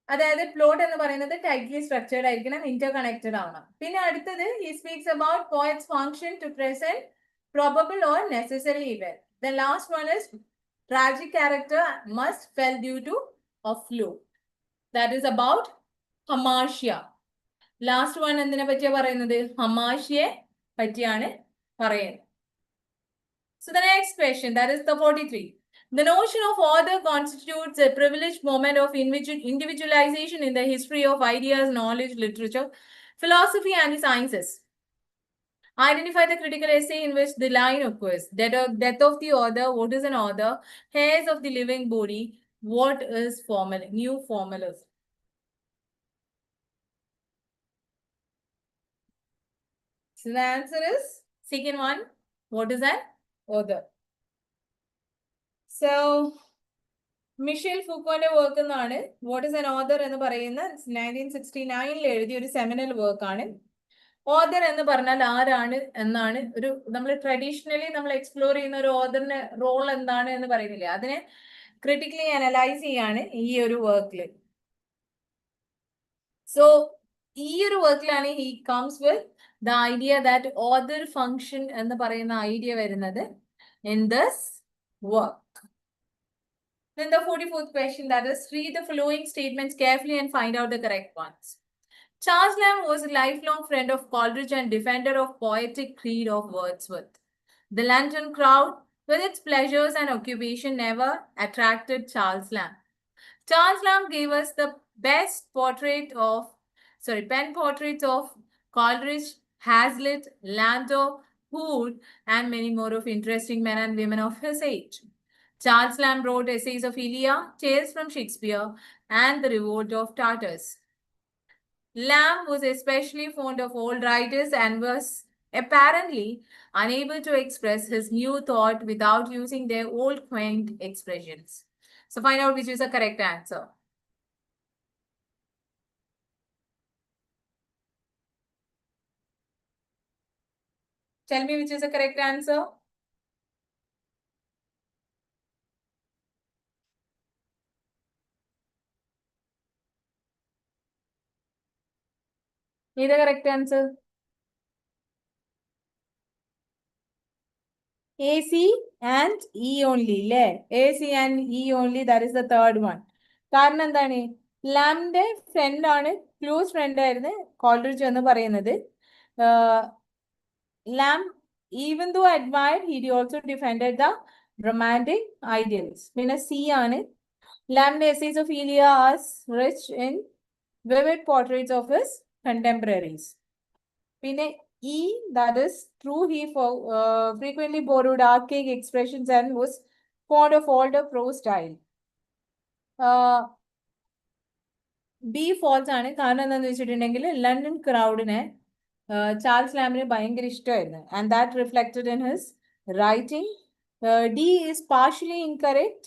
Speaker 2: അതായത് plot എന്ന് പറയുന്നത് tightly structured ആയിരിക്കണം, Inter connected ആവണം. പിന്നെ അടുത്തത് he speaks about poet's function to present probable or necessary event. The last one is tragic character must fell due to a flaw. That is about hamartia. Last one എന്തിനെ പറ്റിയാ പറയുന്നത്? ഹമാഷിയെ പറ്റിയാണ് പറയുന്നത്. So the next question, that is the 43. The notion of order constitutes a privileged moment of individualization in the history of ideas, knowledge, literature, philosophy, and the sciences. Identify the critical essay in which the line occurs. Death of the author, what is an author? Hairs of the living body, what is new formulas? So the answer is second one, what is an author? So Michel ഫൂക്കോന്റെ work എന്നാണ് what is an author എന്ന് പറയുന്ന 1969 എഴുതിയ ഒരു seminal വർക്കാണ്. Author എന്ന് പറഞ്ഞാൽ ആരാണ് എന്നാണ് ഒരു നമ്മൾ ട്രഡീഷണലി നമ്മൾ എക്സ്പ്ലോർ ചെയ്യുന്ന ഒരു ഓഥറിന്റെ റോൾ എന്താണ് എന്ന് പറയുന്നില്ലേ, അതിനെ ക്രിട്ടിക്കലി അനലൈസ് ചെയ്യാണ് ഈ ഒരു വർക്കിൽ. സോ ഈ ഒരു വർക്കിലാണ് he comes with the idea that author function എന്ന് പറയുന്ന ഐഡിയ വരുന്നത് in this work. Then the 44th question, that is, read the following statements carefully and find out the correct ones. Charles Lamb was a lifelong friend of Coleridge and defender of poetic creed of Wordsworth. The London crowd, with its pleasures and occupation, never attracted Charles Lamb. Charles Lamb gave us the best pen portraits of Coleridge, Hazlitt, Landor, Hood, and many more of interesting men and women of his age. Charles Lamb wrote essays of Elia, Tales from Shakespeare, and The Revolt of Tartars. Lamb was especially fond of old writers and was apparently unable to express his new thought without using their old quaint expressions. So find out which is the correct answer. Tell me which is the correct answer. Is the correct answer? AC and E only. AC and E only, that is the third one. കാരണം എന്താണ്? ലാമിന്റെ front ആണ്, close friend ആയിരുന്നു Coleridge എന്ന് പറയുന്നത്. ലാം even though admired, he also defended the romantic ideals. പിന്നെ C ആണ്, ലാമിന്റെ essays of Elia are rich in vivid portraits of his contemporaries. പിന്നെ E, that is true, he frequently borrowed archaic expressions and was fond of older prose style. B false ആണ്, കാരണം എന്താണെന്ന് വെച്ചിട്ടുണ്ടെങ്കിൽ London ക്രൗഡിനെ Charles ലാമിന് ഭയങ്കര ഇഷ്ടമായിരുന്നു, and that reflected in his writing. D is partially incorrect.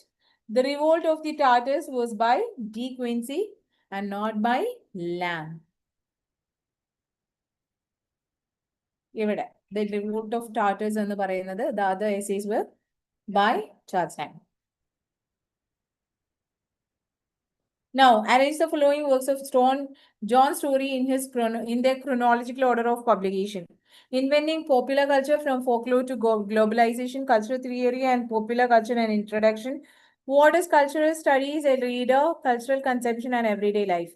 Speaker 2: The Revolt of the Tartars was by D. Quincy and not by Lamb. ഇവിടെ The Revolt of Tartars എന്ന് പറയുന്നത്, the other essays were by Charles Lamb. Now, arrange the following works of John Story in their chronological order of publication. Inventing Popular Culture from Folklore to Globalization, Cultural Theory and Popular Culture and Introduction. What is cultural studies? A reader, cultural conception and everyday life.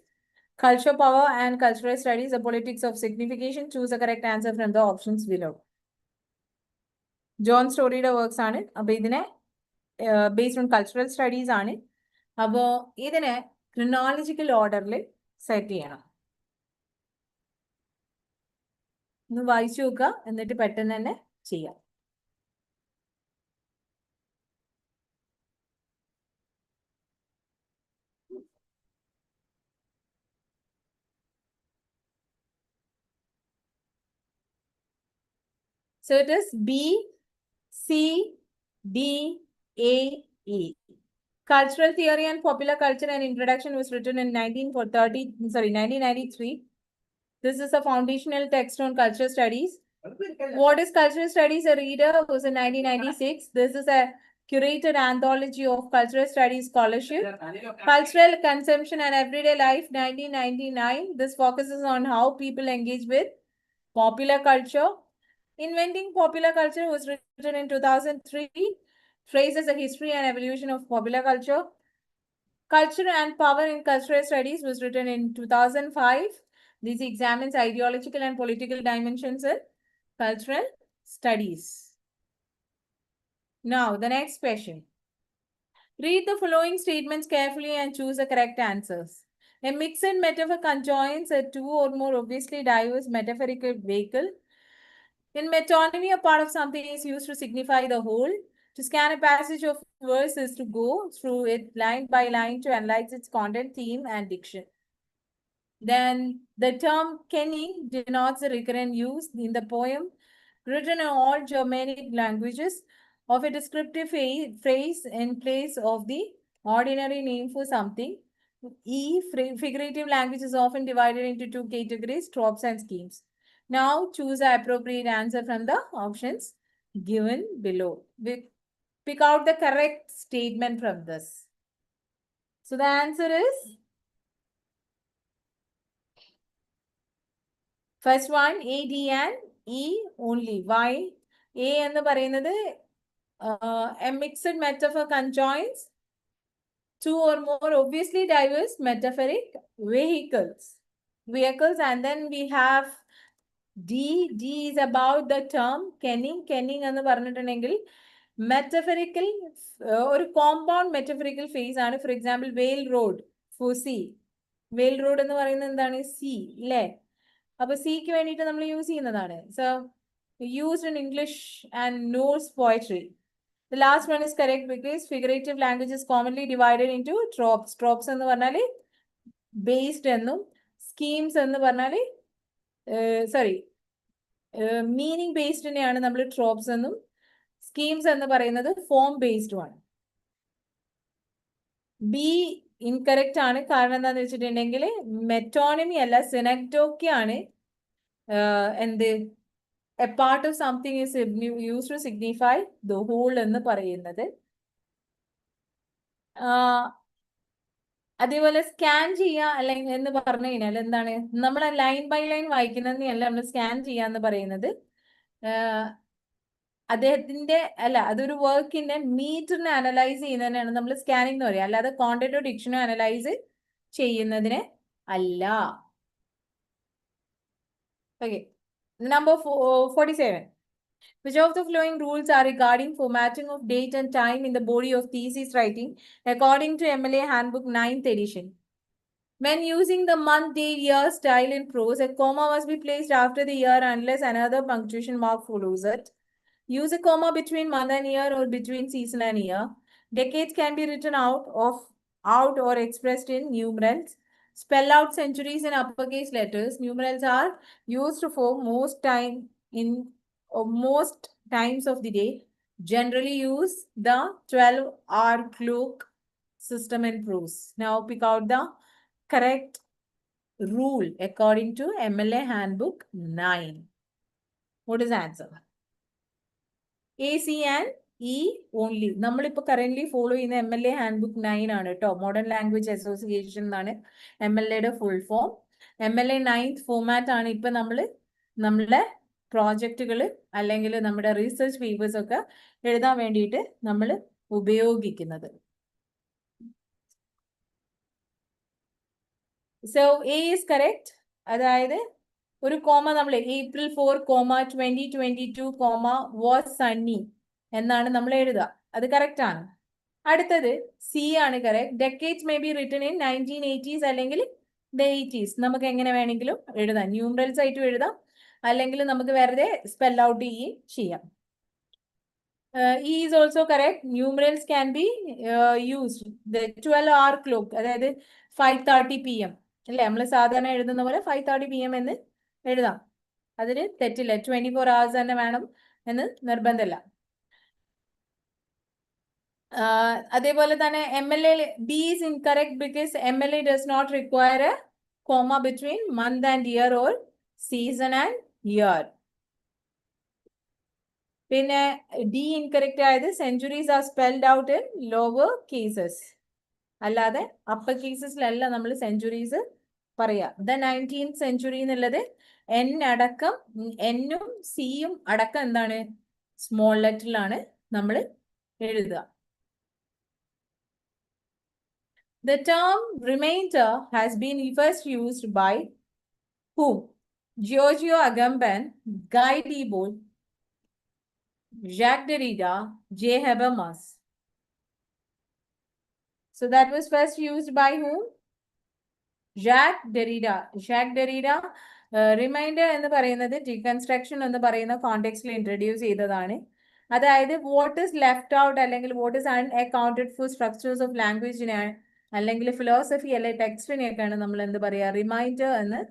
Speaker 2: Culture, Power and Cultural Studies, The Politics of Signification. Choose the correct answer from the options below. John Storyയുടെ works ആണ്. അപ്പോൾ ഇതിനെ based on cultural studies ആണ്. അപ്പോൾ ഇതിനെ chronological ഓർഡറിൽ set ചെയ്യണം. ഒന്ന് വായിച്ചു നോക്കുക, എന്നിട്ട് പെട്ടെന്ന് തന്നെ ചെയ്യാം. So it is B, C, D, A, E. Cultural Theory and Popular Culture and Introduction was written in 1993. This is a foundational text on cultural studies. What is cultural studies? A reader was in 1996. This is a curated anthology of cultural studies scholarship. Cultural consumption and everyday life, 1999. This focuses on how people engage with popular culture. Inventing popular culture was written in 2003. Traces the history and evolution of popular culture. Culture and Power in Cultural Studies was written in 2005. This examines ideological and political dimensions in cultural studies. Now, the next question. Read the following statements carefully and choose the correct answers. A mixed metaphor conjoins a two or more obviously diverse metaphorical vehicle. In metonymy, a part of something is used to signify the whole. To scan a passage of verse is to go through it line by line to analyze its content, theme, and diction. Then the term kenning denotes a recurrent use in the poem written in all Germanic languages of a descriptive phrase in place of the ordinary name for something. Figurative language is often divided into two categories, tropes and schemes. Now choose the appropriate answer from the options given below. Pick out the correct statement from this. So the answer is first one, A, D and E only. Why? A എന്ന് പറയുന്നത് a mixed metaphor conjoins two or more obviously diverse metaphoric vehicles. And then we have D. D is about the term kenning. Kenning എന്ന് പറഞ്ഞിട്ടുണ്ടെങ്കിൽ metaphorical ഒരു compound metaphorical phase ആണ്. For example, Whale Road for sea. Whale Road എന്ന് പറയുന്നത് എന്താണ്? Sea, അല്ലേ? അപ്പോൾ സിക്ക് വേണ്ടിയിട്ട് നമ്മൾ യൂസ് ചെയ്യുന്നതാണ്. So used in English and Norse poetry. The last one is correct because figurative language is commonly divided into tropes. Tropes എന്ന് പറഞ്ഞാൽ based എന്നും schemes എന്ന് പറഞ്ഞാൽ meaning based തന്നെയാണ് നമ്മൾ tropes എന്നും schemes എന്ന് പറയുന്നത് form based ആണ്. B incorrect ആണ്. കാരണം എന്താണെന്ന് വെച്ചിട്ടുണ്ടെങ്കിൽ മെറ്റോണമി അല്ല സിനക്ടോക്കി ആണ്. എന്ത് a part of something is used to signify the whole എന്ന് പറയുന്നത്. അതേപോലെ സ്കാൻ ചെയ്യുക അല്ലെങ്കിൽ എന്ന് പറഞ്ഞു കഴിഞ്ഞാൽ എന്താണ്, നമ്മൾ ലൈൻ ബൈ ലൈൻ വായിക്കുന്നതല്ല നമ്മൾ സ്കാൻ ചെയ്യാന്ന് പറയുന്നത്. അദ്ദേഹത്തിന്റെ അതൊരു വർക്കിന്റെ മീറ്ററിനെ അനലൈസ് ചെയ്യുന്നതിനാണ് നമ്മൾ സ്കാനിങ് എന്ന് പറയുക, അല്ലാതെ കോണ്ടന്റോ ഡിക്ഷനോ അനലൈസ് ചെയ്യുന്നതിന് അല്ല. Okay. Number 47. Which of the following rules are regarding formatting of date and time in the body of thesis writing according to MLA Handbook 9th edition? When using the month, day, year style in prose, a comma must be placed after the year unless another punctuation mark follows it. Use a comma between month and year or between season and year. Decades can be written out or expressed in numerals. Spell out centuries in uppercase letters. Numerals are used for most times of the day. Generally use the 12-hour clock system in prose. Now pick out the correct rule according to MLA Handbook 9. What is the answer? A, C and E only. നമ്മളിപ്പോൾ current follow ചെയ്യുന്ന MLA Handbook 9 ആണ് കേട്ടോ. Modern language association എന്നാണ് MLAയുടെ full form. MLA 9th format ആണ് ഇപ്പൊ നമ്മളെ പ്രോജക്റ്റുകൾ അല്ലെങ്കിൽ നമ്മുടെ റിസർച്ച് പേപ്പേഴ്സ് ഒക്കെ എഴുതാൻ വേണ്ടിയിട്ട് നമ്മൾ ഉപയോഗിക്കുന്നത്. So A is correct. അതായത് ഒരു കോമ നമ്മൾ April 4, 2022, was sunny എന്നാണ് നമ്മൾ എഴുതുക. അത് കറക്റ്റ് ആണ്. അടുത്തത് സി ആണ് correct. Decades may be written in 1980s അല്ലെങ്കിൽ the 80s. നമുക്ക് എങ്ങനെ വേണമെങ്കിലും എഴുതാം. ന്യൂമറൽസ് ആയിട്ടും എഴുതാം, അല്ലെങ്കിൽ നമുക്ക് വെറുതെ സ്പെൽ ഔട്ട് ചെയ്യാം. E is also correct. Numerals can be used. The 12-hour clock, അതായത് 5:30 PM അല്ലേ, നമ്മൾ സാധാരണ എഴുതുന്ന പോലെ 5:30 PM എന്ന് എഴുതാം. അതിന് തെറ്റില്ല. 24 hours തന്നെ വേണം. എന്ന് നിർബന്ധമില്ല. അതേപോലെ തന്നെ MLA B is incorrect because MLA does not require a comma between month and year or season and year. പിന്നെ D incorrect ആയത് centuries are spelled out in lower cases. അല്ലാതെ അപ്പർ കേസസിലല്ല നമ്മൾ സെഞ്ചുറീസ് പറയാ. ദ 19th century എന്നുള്ളത് N അടക്കം N-ഉം C-യും അടക്കം എന്താണ് small ലെറ്ററിലാണ് നമ്മൾ എഴുതുക. The term remainder has been first used by whom? Giorgio Agamben, Guy Debord, Jacques Derrida, J. Habermas. So that was first used by whom? Jacques Derrida. Jacques Derrida reminder എന്ന് പറയുന്നത് deconstruction എന്ന് പറയുന്ന കോണ്ടെക്സ്റ്റിൽ introduce ചെയ്തതാണ്. അതായത് what is left out അല്ലെങ്കിൽ what is unaccounted for structures of ലാംഗ്വേജിനെ അല്ലെങ്കിൽ ഫിലോസഫി അല്ലെങ്കിൽ ടെക്സ്റ്റിനെയൊക്കെയാണ് നമ്മൾ എന്ത് പറയുക റിമൈൻഡർ എന്ന്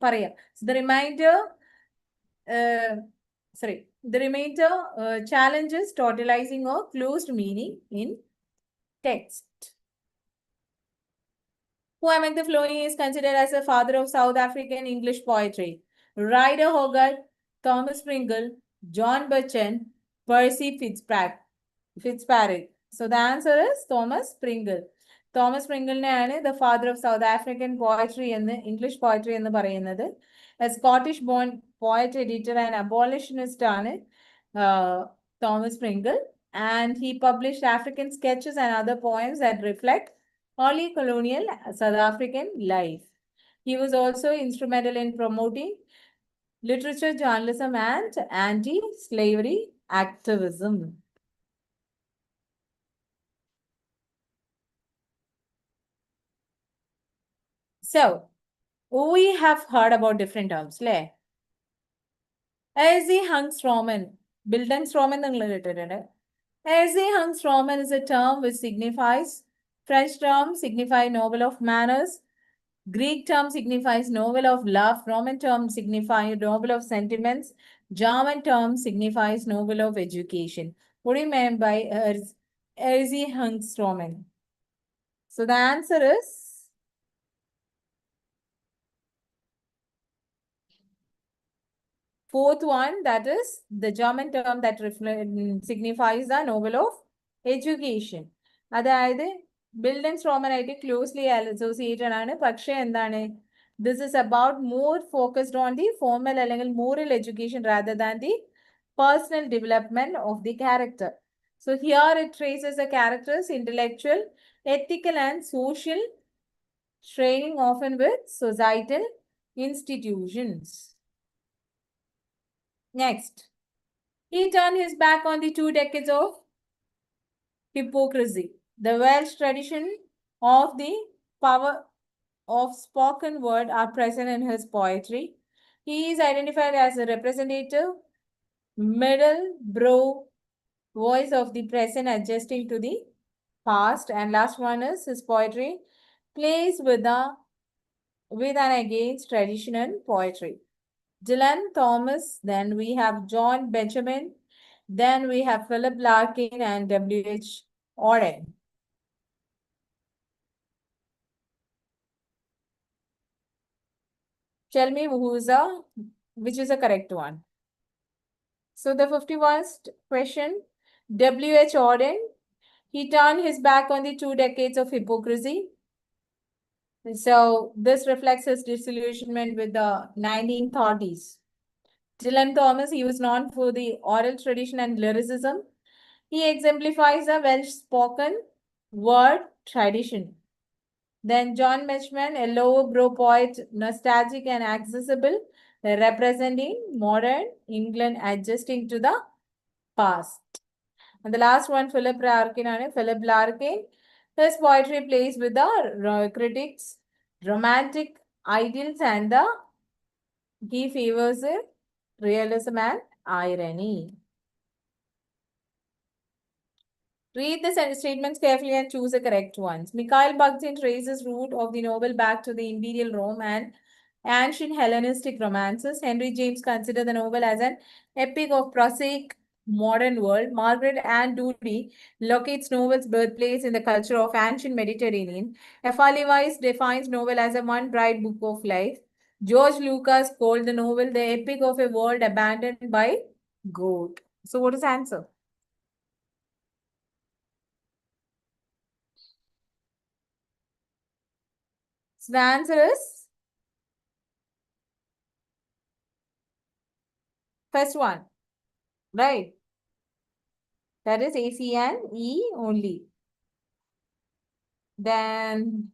Speaker 2: പറയാം. The reminder the remainder challenges totalizing or closed meaning in text. Who among the following is considered as the father of South African English poetry? Rider Hogarth, Thomas Pringle, John Burton, Percy Fitzpatrick. So the answer is Thomas Pringle. Thomas Pringle ആണ് the father of South African poetry എന്ന് English poetry എന്ന് പറയുന്നത്. A Scottish born poet, editor and abolitionist ആണ് Thomas Pringle, and he published African sketches and other poems that reflect early colonial South African life. He was also instrumental in promoting literature, journalism, and anti-slavery activism. So, we have heard about different terms, le? Erzählungsroman, Bildungsroman നിങ്ങൾ കേട്ടിട്ടുണ്ട്. Erzählungsroman is a term which signifies, French term signify novel of manners, Greek term signifies novel of love, Roman term signifies novel of sentiments, German term signifies novel of education. What do you mean by Erzählungsroman? So the answer is fourth one, that is the German term that signifies the novel of education. അതായത് Bildungsroman ആയിട്ട് closely associated ആണ്. പക്ഷേ എന്താണ്, this is about more focused on the formal അല്ലെങ്കിൽ moral education rather than the personal development of the character. So here it traces the character's intellectual, ethical and social training, often with societal institutions. Next, he turned his back on the 2 decades of hypocrisy. The Welsh tradition of the power of spoken word are present in his poetry. He is identified as a representative, middle brow voice of the present adjusting to the past. And last one is his poetry plays with and against traditional poetry. Dylan Thomas, then we have John Benjamin, then we have Philip Larkin and W.H. Auden. Tell me which is the correct one. So the 51st question, W.H. Auden, he turned his back on the 2 decades of hypocrisy. So this reflects his disillusionment with the 1930s. Dylan Thomas, he was known for the oral tradition and lyricism. He exemplifies the Welsh spoken word tradition. Then John Benjamin, a lower brow poet, nostalgic and accessible, representing modern England adjusting to the past. And the last one, Philip Larkin. Philip Larkin, his poetry plays with the critics, romantic ideals, and he favors realism and irony. Read the statements carefully and choose the correct ones. Mikhail Bakhtin traces root of the novel back to the imperial Rome and ancient Hellenistic romances. Henry James considered the novel as an epic of prosaic modern world, Margaret Ann Doody locates novel's birthplace in the culture of ancient Mediterranean. F.R. Lewis defines novel as a one bright book of life. George Lucas called the novel the epic of a world abandoned by God. So what is the answer? So the answer is first one, right? That is A, C, and E only. Then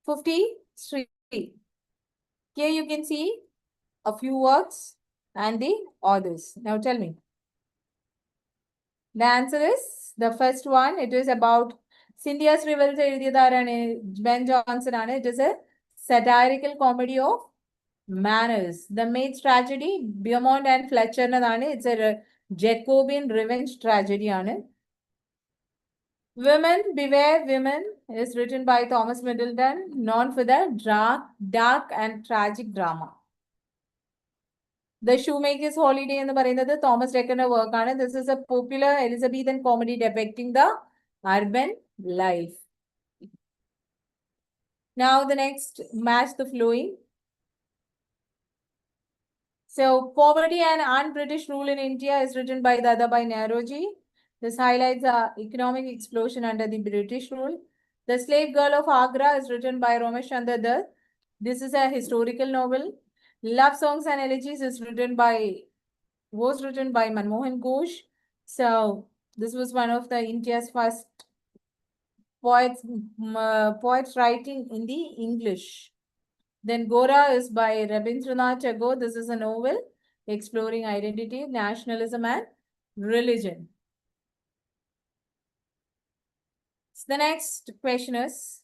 Speaker 2: 53. Here you can see a few works and the authors. Now tell me. The answer is the first one. It is about Cynthia's Revolt Ben Jonson. It is a satirical comedy of manners. The Maid's Tragedy, Beaumont and Fletcher. It's a Jacobean revenge tragedy. Women Beware Women is written by Thomas Middleton, known for the dark and tragic drama. The Shoemaker's Holiday in the Thomas Dekker work. This is a popular Elizabethan comedy depicting the urban life. Now the next, match the flowing. So Poverty and Un-British Rule in India is written by Dadabhai Naoroji. This highlights the economic explosion under the British rule. The Slave Girl of Agra is written by Ramesh Chandra Dutt. This is a historical novel. Love Songs and Elegies was written by Manmohan Ghosh. So this was one of the India's first poets writing in the English. Then Gora is by Rabindranath Tagore. This is a novel exploring identity, nationalism, and religion. So the next question is,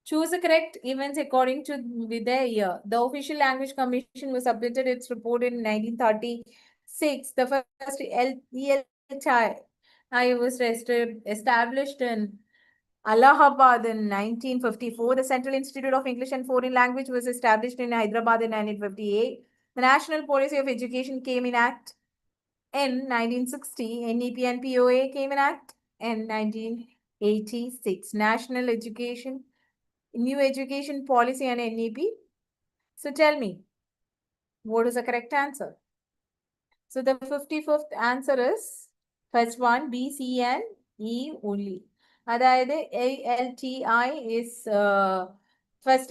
Speaker 2: choose the correct events according to their year. The Official Language Commission was submitted its report in 1936. The first ELTI was established in Allahabad in 1954. The Central Institute of English and Foreign Language was established in Hyderabad in 1958. The National Policy of Education came in Act in 1960. NEP and POA came in Act in 1986. National Education, New Education Policy and NEP. So tell me, what is the correct answer? So the 55th answer is first one, B, C, and E only. അതായത് ALTI is first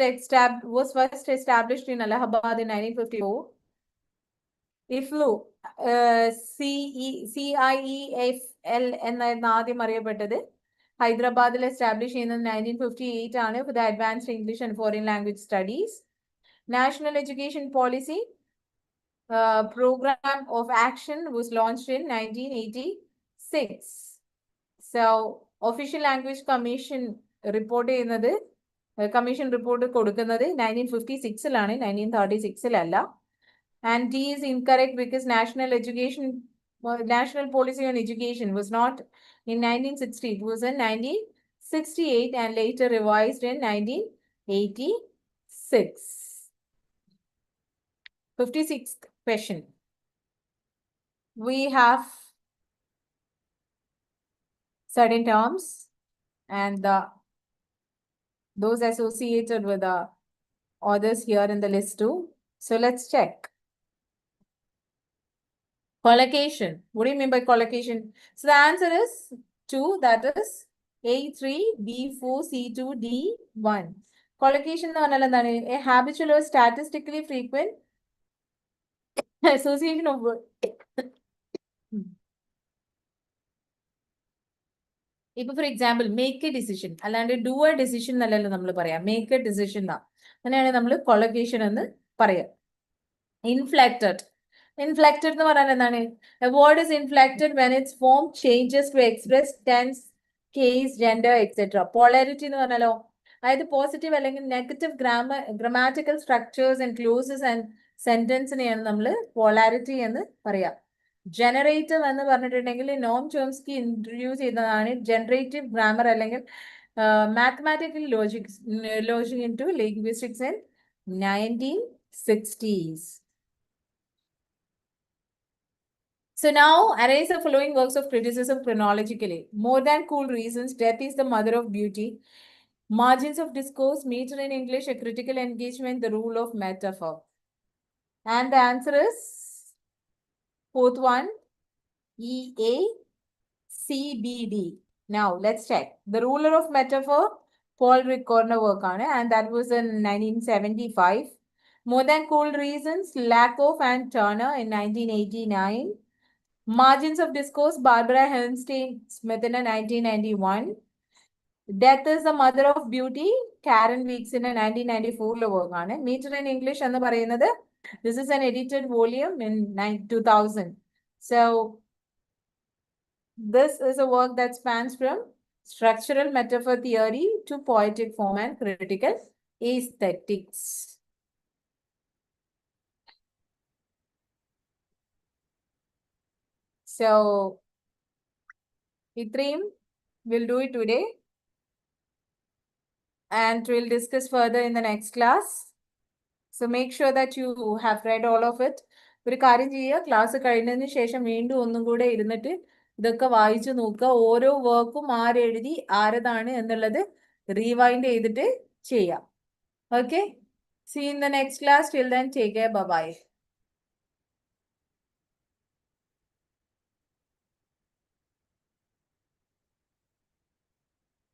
Speaker 2: established in Allahabad in 1954. IFLU CIEFL എന്നായിരുന്നു ആദ്യം അറിയപ്പെട്ടത്. ഹൈദരാബാദിൽ establish ചെയ്യുന്നത് 1958 ആണ് for the advanced English and foreign language studies. National Education Policy Program of Action was launched in 1986. So Official Language Commission report ചെയ്യുന്നത് commission report കൊടുക്കുന്നത് 1956-ലാണ്, 1936-ലല്ല. And D is incorrect because National Policy on Education was not in 1960. It was in 1968 and later revised in 1986. 56th question. We have certain terms and those associated with the authors here in the list too. So let's check. Collocation. What do you mean by collocation? So the answer is 2, that is A3, B4, C2, D1. Collocation എന്ന് പറഞ്ഞാൽ എന്താണ്? A habitual or statistically frequent association of word. ഇപ്പൊ for example make A decision അല്ലാണ്ട് do A decision എന്നല്ലല്ലോ നമ്മൾ പറയാം, make A decision എന്നാ. അങ്ങനെയാണ് നമ്മൾ കൊളൊക്കേഷൻ എന്ന് പറയാം. ഇൻഫ്ലെക്റ്റഡ്. ഇൻഫ്ലെക്റ്റഡ് എന്ന് പറഞ്ഞാൽ എന്താണ്? A word is inflected when its form changes to express tense, case, gender, etc. Polarity എന്ന് പറഞ്ഞാലോ, അതായത് പോസിറ്റീവ് അല്ലെങ്കിൽ negative grammatical structures and clauses and സെന്റൻസിനെയാണ് നമ്മൾ പോളാരിറ്റി എന്ന് പറയാം. ജനറേറ്റീവ് എന്ന് പറഞ്ഞിട്ടുണ്ടെങ്കിൽ നോം ചോംസ്കി ഇൻട്രൊഡ്യൂസ് ചെയ്തതാണ് ജനറേറ്റീവ് ഗ്രാമർ അല്ലെങ്കിൽ mathematical logic into linguistics in 1960s. So now arrays the following works of criticism chronologically. More than cool reasons, death is the mother of beauty. Margins of discourse, meter in English, a critical engagement, the rule of metaphor. And the answer is fourth one, EACBD. Now let's check. The ruler of metaphor, Paul Ricorner work on it, and that was in 1975. More than cool reasons, Lakoff and Turner in 1989. Margins of discourse, Barbara Helmstein Smith in 1991. Death is the mother of beauty, Karen Weeks in 1994 work on it. Meter in English and the this is an edited volume in 2000. So this is a work that spans from structural metaphor theory to poetic form and critical aesthetics. So, Itrim will do it today and we'll discuss further in the next class. So make sure that you have read all of it. ഒരു കാര്യം ചെയ്യുക, class കഴിഞ്ഞതിന് ശേഷം വീണ്ടും ഒന്നും കൂടെ ഇരുന്നിട്ട് ഇതൊക്കെ വായിച്ചു നോക്കുക. ഓരോ വർക്കും ആരെഴുതി ആരതാണ് എന്നുള്ളത് റീവൈൻഡ് ചെയ്തിട്ട് ചെയ്യാം. Okay? See you in the next class. Till then, take care. Bye-bye.